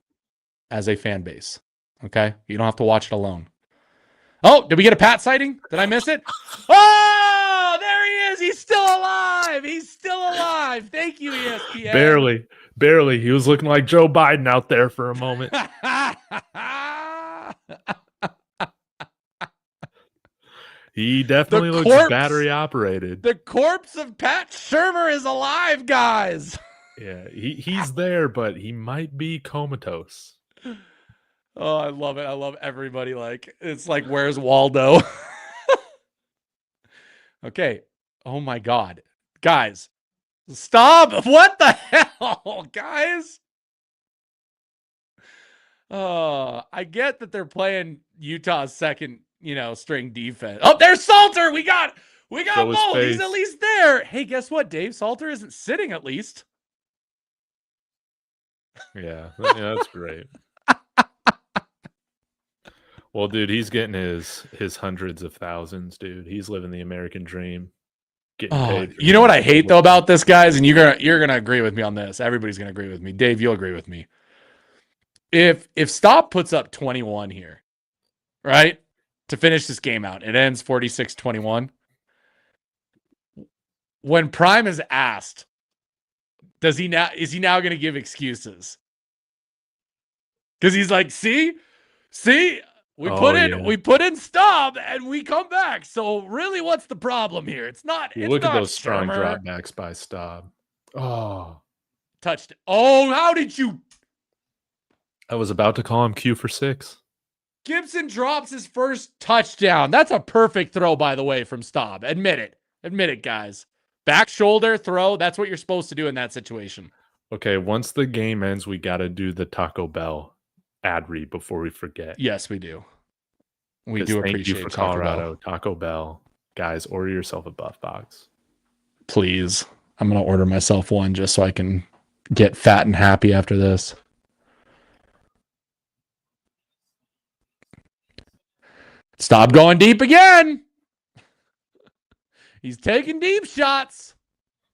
[SPEAKER 2] as a fan base. Okay? You don't have to watch it alone. Oh, did we get a Pat sighting? Did I miss it? Oh, there he is. He's still alive. Thank you, ESPN.
[SPEAKER 1] Barely. He was looking like Joe Biden out there for a moment. He definitely looks battery operated.
[SPEAKER 2] The corpse of Pat Shurmur is alive, guys.
[SPEAKER 1] Yeah, he's there, but he might be comatose.
[SPEAKER 2] Oh, I love it. I love everybody. Like, it's like, where's Waldo? Okay. Oh my God. Guys, stop. What the hell, guys? I get that they're playing Utah's second, string defense. Oh, there's Salter. We got Mo. He's at least there. Hey, guess what, Dave? Salter isn't sitting at least.
[SPEAKER 1] Yeah, that's great. Well, dude, he's getting his hundreds of thousands, dude. He's living the American dream. Getting paid.
[SPEAKER 2] You know what I hate though about this, guys, and you're gonna agree with me on this. Everybody's gonna agree with me. Dave, you'll agree with me. If Stop puts up 21 here, right, to finish this game out, it ends 46-21. When Prime is asked, is he now going to give excuses? Because he's like, see, we put in Staub and we come back. So really, what's the problem here?
[SPEAKER 1] Look at those strong dropbacks by Staub. Oh,
[SPEAKER 2] touched it. Oh, how did you?
[SPEAKER 1] I was about to call him Q for 6.
[SPEAKER 2] Gibson drops his first touchdown. That's a perfect throw, by the way, from Staub. Admit it, guys. Back shoulder throw. That's what you're supposed to do in that situation.
[SPEAKER 1] Okay, once the game ends, we got to do the Taco Bell ad read before we forget.
[SPEAKER 2] Yes, we do. We do appreciate
[SPEAKER 1] you for Colorado Taco Bell. Guys, order yourself a buff box.
[SPEAKER 2] Please. I'm going to order myself one just so I can get fat and happy after this. Stop going deep again. He's taking deep shots.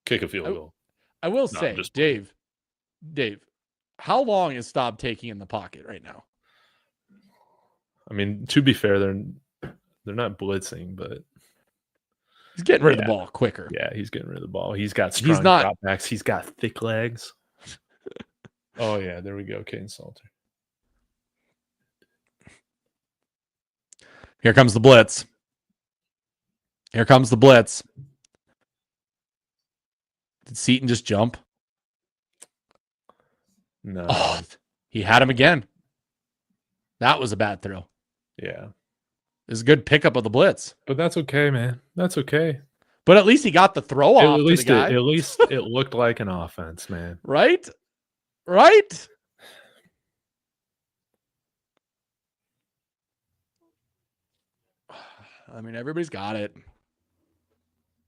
[SPEAKER 1] Kick a field goal.
[SPEAKER 2] I will say, Dave, how long is Staub taking in the pocket right now?
[SPEAKER 1] I mean, to be fair, they're not blitzing, but
[SPEAKER 2] he's getting rid of the ball quicker.
[SPEAKER 1] Yeah, he's getting rid of the ball. He's got strong dropbacks. He's got thick legs. Oh, yeah, there we go, Caden Salter.
[SPEAKER 2] Here comes the blitz. Did Seaton just jump?
[SPEAKER 1] No.
[SPEAKER 2] Oh, he had him again. That was a bad throw.
[SPEAKER 1] Yeah.
[SPEAKER 2] It was a good pickup of the blitz.
[SPEAKER 1] But that's okay, man. That's okay.
[SPEAKER 2] But at least he got the throw off.
[SPEAKER 1] At least it looked like an offense, man.
[SPEAKER 2] Right? I mean, everybody's got it.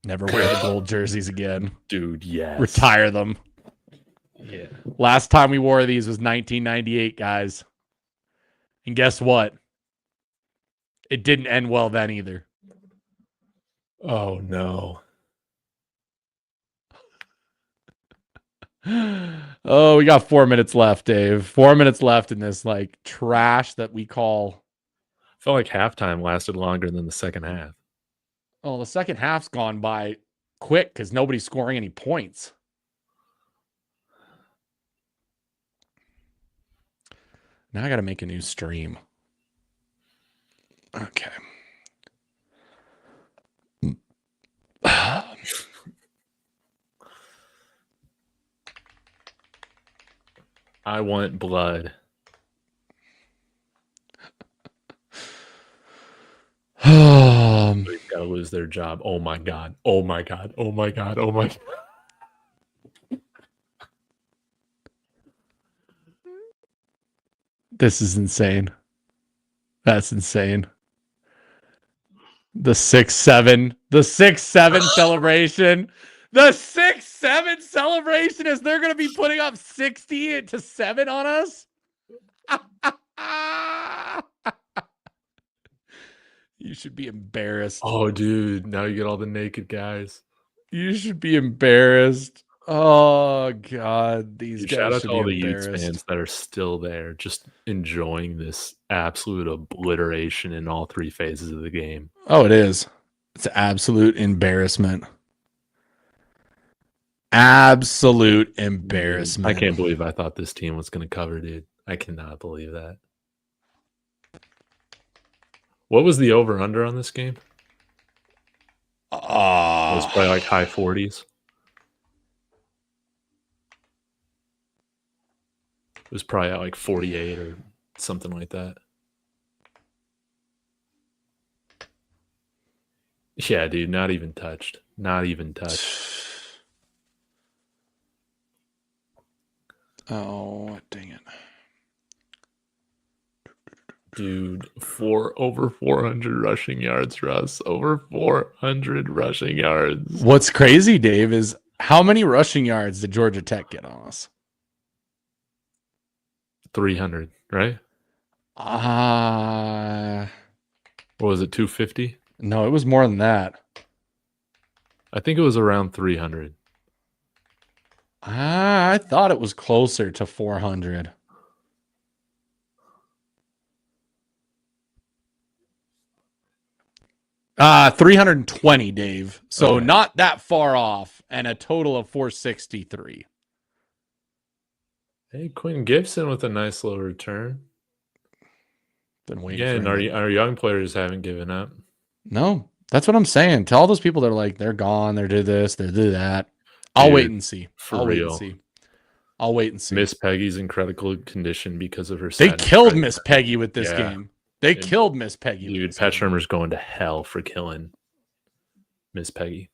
[SPEAKER 2] Never wear the gold jerseys again.
[SPEAKER 1] Dude, yes.
[SPEAKER 2] Retire them.
[SPEAKER 1] Yeah.
[SPEAKER 2] Last time we wore these was 1998, guys. And guess what? It didn't end well then either.
[SPEAKER 1] Oh, no.
[SPEAKER 2] Oh, we got 4 minutes left, Dave. 4 minutes left in this like trash that we call.
[SPEAKER 1] I felt like halftime lasted longer than the second half.
[SPEAKER 2] Oh, the second half's gone by quick because nobody's scoring any points. Now I got to make a new stream. Okay.
[SPEAKER 1] I want blood. They've got to lose their job. Oh my god. Oh my god. Oh my god. Oh my god.
[SPEAKER 2] This is insane. That's insane. The 6-7. The 6-7 celebration. The 6-7 celebration is they're going to be putting up 60-7 on us. You should be embarrassed.
[SPEAKER 1] Oh, dude. Now you get all the naked guys.
[SPEAKER 2] You should be embarrassed. Oh, God. These
[SPEAKER 1] Dude,
[SPEAKER 2] guys
[SPEAKER 1] shout out
[SPEAKER 2] should
[SPEAKER 1] to all
[SPEAKER 2] be
[SPEAKER 1] the Utes
[SPEAKER 2] embarrassed.
[SPEAKER 1] fans that are still there, just enjoying this absolute obliteration in all three phases of the game.
[SPEAKER 2] Oh, it is. It's absolute embarrassment. Absolute embarrassment.
[SPEAKER 1] I can't believe I thought this team was going to cover, dude. I cannot believe that. What was the over-under on this game? It was probably like high 40s. It was probably at like 48 or something like that. Yeah, dude, not even touched. Not even touched.
[SPEAKER 2] Oh, dang it.
[SPEAKER 1] Dude, over 400 rushing yards, Russ. Over 400 rushing yards.
[SPEAKER 2] What's crazy, Dave, is how many rushing yards did Georgia Tech get on us?
[SPEAKER 1] 300, right? What was it, 250?
[SPEAKER 2] No, it was more than that.
[SPEAKER 1] I think it was around 300.
[SPEAKER 2] I thought it was closer to 400. Uh, 320, Dave. So
[SPEAKER 1] Okay.
[SPEAKER 2] not that far off, and a total of 463.
[SPEAKER 1] Hey, Quinn Gibson with a nice little return.
[SPEAKER 2] Been waiting
[SPEAKER 1] Yeah,
[SPEAKER 2] for
[SPEAKER 1] and
[SPEAKER 2] him.
[SPEAKER 1] our young players haven't given up.
[SPEAKER 2] No, that's what I'm saying. To all those people that are like, they're gone, they do this, they do that. I'll
[SPEAKER 1] Dude,
[SPEAKER 2] wait and see.
[SPEAKER 1] for
[SPEAKER 2] I'll wait
[SPEAKER 1] real.
[SPEAKER 2] and see. I'll wait and see.
[SPEAKER 1] Miss Peggy's in critical condition because of her.
[SPEAKER 2] They
[SPEAKER 1] sadness
[SPEAKER 2] killed
[SPEAKER 1] right
[SPEAKER 2] Miss
[SPEAKER 1] now.
[SPEAKER 2] Peggy with this
[SPEAKER 1] Yeah.
[SPEAKER 2] game. They killed Miss Peggy.
[SPEAKER 1] Dude, Pat Shermer's going to hell for killing Miss Peggy.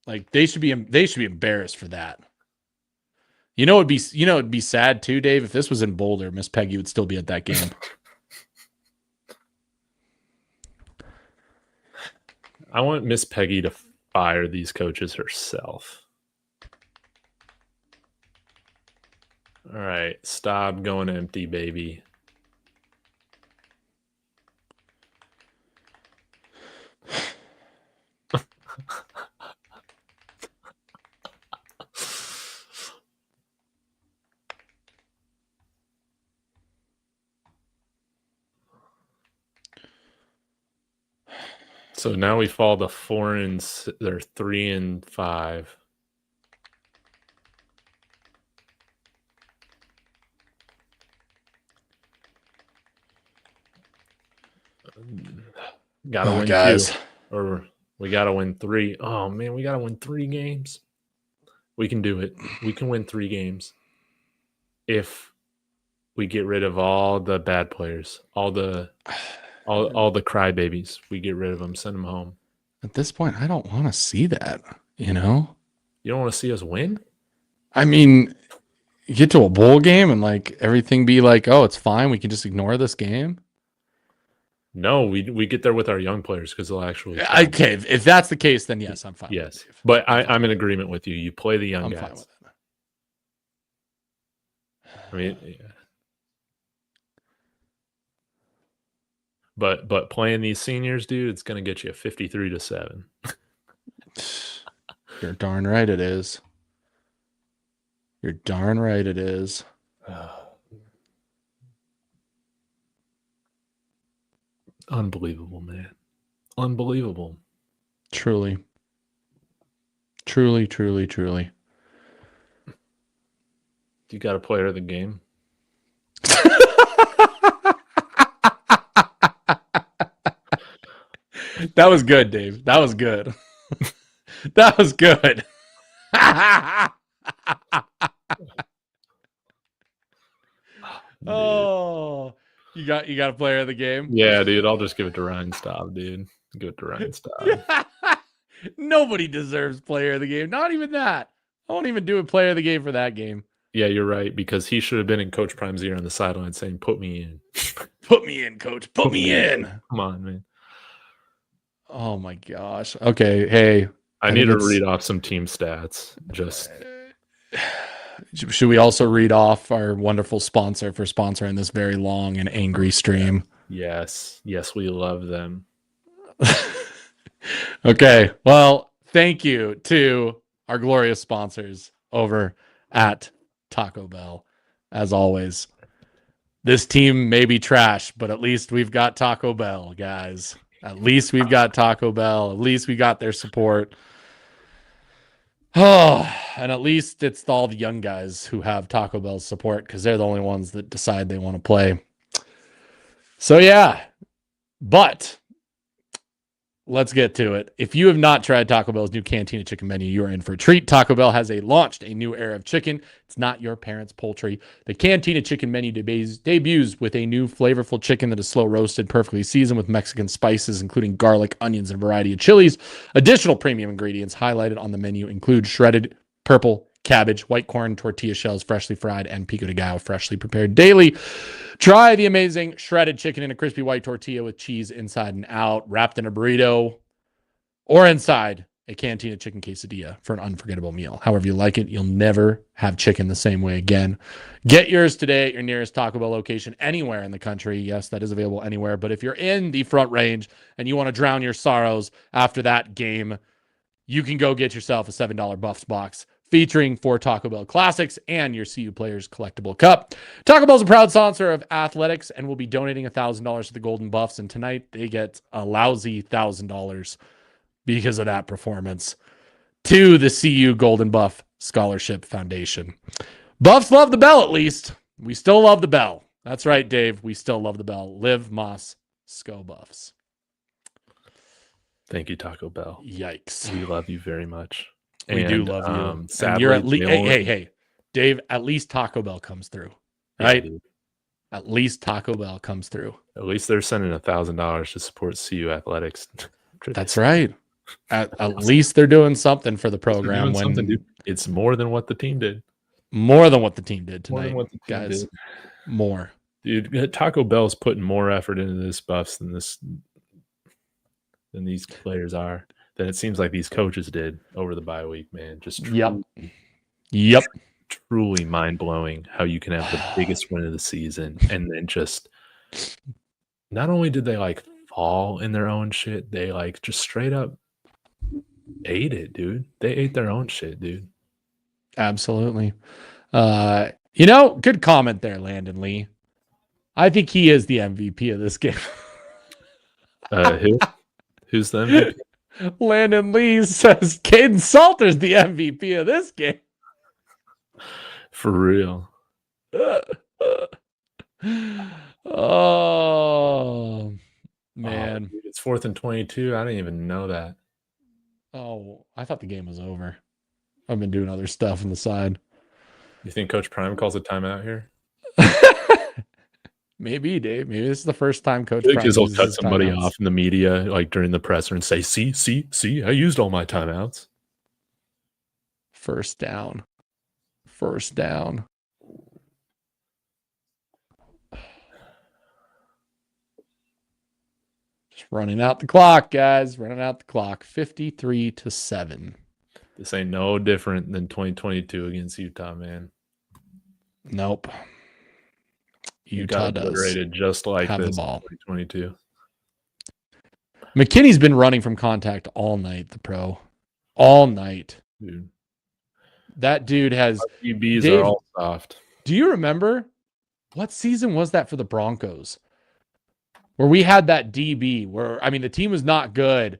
[SPEAKER 2] Like they should be embarrassed for that. It'd be sad too, Dave, if this was in Boulder, Miss Peggy would still be at that game.
[SPEAKER 1] I want Miss Peggy to fire these coaches herself. All right, stop going empty, baby. So now we fall to 4-6. They're 3-5. Gotta win,
[SPEAKER 2] guys.
[SPEAKER 1] 2. Or we gotta win 3. Oh man, we gotta win 3 games. We can do it. We can win 3 games if we get rid of all the bad players, all the crybabies. We get rid of them, send them home.
[SPEAKER 2] At this point, I don't want to see that. You don't
[SPEAKER 1] want to see us win?
[SPEAKER 2] I mean, you get to a bowl game and like everything be like, oh, it's fine. We can just ignore this game.
[SPEAKER 1] No, we get there with our young players because they'll actually try.
[SPEAKER 2] Okay, if that's the case, then yes, I'm fine.
[SPEAKER 1] Yes,
[SPEAKER 2] with it, Dave.
[SPEAKER 1] but I'm in agreement with you. You play the young
[SPEAKER 2] I'm
[SPEAKER 1] guys.
[SPEAKER 2] fine with it.
[SPEAKER 1] I mean, yeah. But playing these seniors, dude, it's gonna get you 53-7.
[SPEAKER 2] You're darn right it is. You're darn right it is.
[SPEAKER 1] Unbelievable, man. Unbelievable.
[SPEAKER 2] Truly. Truly, truly, truly.
[SPEAKER 1] You got a player of the game?
[SPEAKER 2] That was good, Dave. That was good. That was good. Oh, you got a player of the game?
[SPEAKER 1] Yeah, dude. I'll just give it to Ryan Staub, dude. Give it to Ryan Staub.
[SPEAKER 2] Nobody deserves player of the game. Not even that. I won't even do a player of the game for that game.
[SPEAKER 1] Yeah, you're right, because he should have been in Coach Prime's ear on the sideline saying, "Put me in.
[SPEAKER 2] Put me in, coach. Put me in."
[SPEAKER 1] Come on, man.
[SPEAKER 2] Oh my gosh. Okay. Hey,
[SPEAKER 1] I need to read off some team stats. Just
[SPEAKER 2] should we also read off our wonderful sponsor for sponsoring this very long and angry stream?
[SPEAKER 1] yes, we love them.
[SPEAKER 2] Okay. Well, thank you to our glorious sponsors over at Taco Bell. As always, this team may be trash, but at least we've got Taco Bell, guys. At least we've got Taco Bell. At least we got their support. Oh, and at least it's all the young guys who have Taco Bell's support because they're the only ones that decide they want to play. So, yeah. But let's get to it. If you have not tried Taco Bell's new Cantina chicken menu, you are in for a treat. Taco Bell has launched a new era of chicken. It's not your parents' poultry. The Cantina chicken menu debuts with a new flavorful chicken that is slow roasted, perfectly seasoned with Mexican spices, including garlic, onions, and a variety of chilies. Additional premium ingredients highlighted on the menu include shredded purple cabbage, white corn, tortilla shells, freshly fried, and pico de gallo, freshly prepared daily. Try the amazing shredded chicken in a crispy white tortilla with cheese inside and out, wrapped in a burrito, or inside a Cantina chicken quesadilla for an unforgettable meal. However you like it, you'll never have chicken the same way again. Get yours today at your nearest Taco Bell location anywhere in the country. Yes, that is available anywhere. But if you're in the Front Range and you want to drown your sorrows after that game, you can go get yourself a $7 Buffs box featuring 4 Taco Bell classics and your CU Players collectible cup. Taco Bell is a proud sponsor of athletics and will be donating $1,000 to the Golden Buffs. And tonight they get a lousy $1,000 because of that performance to the CU Golden Buff Scholarship Foundation. Buffs love the bell, at least. We still love the bell. That's right, Dave. We still love the bell. Live Moss, Sco Buffs.
[SPEAKER 1] Thank you, Taco Bell.
[SPEAKER 2] Yikes.
[SPEAKER 1] We love you very much.
[SPEAKER 2] We do love you.
[SPEAKER 1] Sadly,
[SPEAKER 2] you're at least hey, Dave, at least Taco Bell comes through. Right? Yeah, at least Taco Bell comes through.
[SPEAKER 1] At least they're sending $1,000 to support CU athletics.
[SPEAKER 2] That's right. At least they're doing something for the program.
[SPEAKER 1] It's more than what the team did.
[SPEAKER 2] More than what the team did tonight,
[SPEAKER 1] more than
[SPEAKER 2] guys.
[SPEAKER 1] Did.
[SPEAKER 2] More.
[SPEAKER 1] Dude, Taco Bell's putting more effort into this Buffs than these players are. Than it seems like these coaches did over the bye week, man. Just
[SPEAKER 2] Yep.
[SPEAKER 1] Truly mind-blowing how you can have the biggest win of the season and then just not only did they like fall in their own shit, they like just straight up ate it, dude. They ate their own shit, dude.
[SPEAKER 2] Absolutely. Good comment there, Landon Lee. I think he is the MVP of this game.
[SPEAKER 1] Who? Who's the MVP?
[SPEAKER 2] Landon Lee says Caden Salter's the MVP of this game.
[SPEAKER 1] For real.
[SPEAKER 2] Oh, man.
[SPEAKER 1] Dude, it's 4th and 22. I didn't even know that.
[SPEAKER 2] Oh, I thought the game was over. I've been doing other stuff on the side.
[SPEAKER 1] You think Coach Prime calls a timeout here?
[SPEAKER 2] Maybe, Dave. Maybe this is the first time Coach
[SPEAKER 1] Prime will cut somebody off in the media, like during the presser, and say, see, I used all my timeouts.
[SPEAKER 2] First down. Running out the clock, guys. Running out the clock. 53-7.
[SPEAKER 1] This ain't no different than 2022 against Utah, man.
[SPEAKER 2] Nope.
[SPEAKER 1] Utah
[SPEAKER 2] Utah does
[SPEAKER 1] obliterated just like
[SPEAKER 2] have the
[SPEAKER 1] this in
[SPEAKER 2] ball.
[SPEAKER 1] 2022.
[SPEAKER 2] McKinney's been running from contact all night, the pro. All night.
[SPEAKER 1] Dude.
[SPEAKER 2] That dude has...
[SPEAKER 1] Our QBs
[SPEAKER 2] Dave,
[SPEAKER 1] are all soft.
[SPEAKER 2] do you remember what season was that for the Broncos? Where we had that DB where, I mean, the team was not good.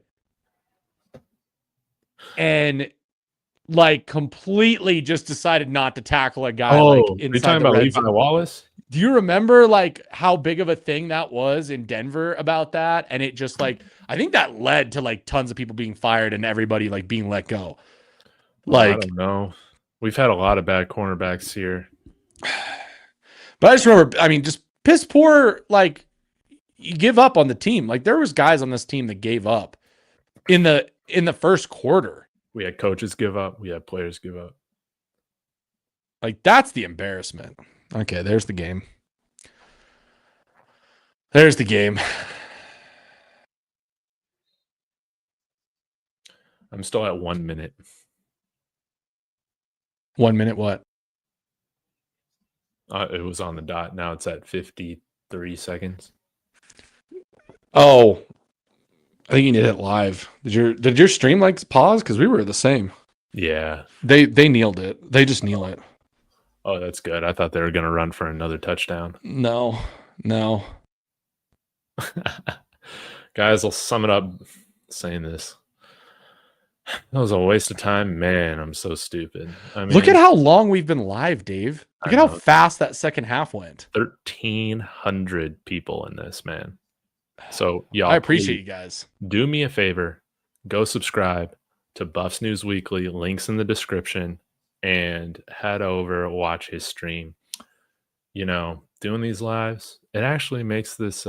[SPEAKER 2] And like completely just decided not to tackle a guy like inside
[SPEAKER 1] you're talking
[SPEAKER 2] the
[SPEAKER 1] about
[SPEAKER 2] red
[SPEAKER 1] Levi
[SPEAKER 2] zone.
[SPEAKER 1] Wallace?
[SPEAKER 2] Do you remember like how big of a thing that was in Denver about that? And it just like, I think that led to like tons of people being fired and everybody like being let go.
[SPEAKER 1] I don't know. We've had a lot of bad cornerbacks here.
[SPEAKER 2] But I just remember, I mean, just piss poor, like you give up on the team. Like there was guys on this team that gave up in the first quarter.
[SPEAKER 1] We had coaches give up. We had players give up.
[SPEAKER 2] Like that's the embarrassment. Okay, there's the game. There's the game.
[SPEAKER 1] I'm still at 1 minute.
[SPEAKER 2] 1 minute what?
[SPEAKER 1] It was on the dot. Now it's at 53 seconds.
[SPEAKER 2] Oh, I think you need it live. Did your stream like pause? Because we were the same.
[SPEAKER 1] Yeah.
[SPEAKER 2] They kneeled it. They just kneel it.
[SPEAKER 1] Oh, that's good. I thought they were going to run for another touchdown.
[SPEAKER 2] No.
[SPEAKER 1] Guys, I'll sum it up saying this. That was a waste of time. Man, I'm so stupid. I mean,
[SPEAKER 2] look at how long we've been live, Dave. Look at how fast that second half went.
[SPEAKER 1] 1,300 people in this, man. So, y'all,
[SPEAKER 2] I appreciate you guys.
[SPEAKER 1] Do me a favor. Go subscribe to Buffs News Weekly. Links in the description. And head over, watch his stream. You know, doing these lives, it actually makes this,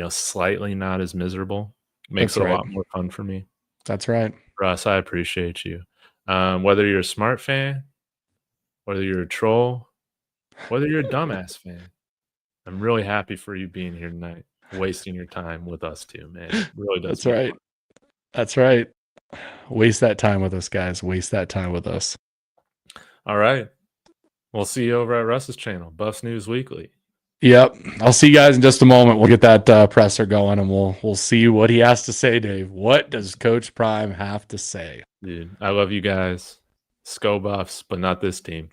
[SPEAKER 1] slightly not as miserable. Makes it a lot more fun for me.
[SPEAKER 2] That's right.
[SPEAKER 1] Russ, I appreciate you. Whether you're a smart fan, whether you're a troll, whether you're a dumbass fan, I'm really happy for you being here tonight, wasting your time with us too, man. It really does.
[SPEAKER 2] That's right. That's right. Waste that time with us, guys. Waste that time with us.
[SPEAKER 1] All right. We'll see you over at Russ's channel, Buffs News Weekly.
[SPEAKER 2] Yep. I'll see you guys in just a moment. We'll get that presser going and we'll see what he has to say, Dave. What does Coach Prime have to say?
[SPEAKER 1] Dude, I love you guys. Sco Buffs, but not this team.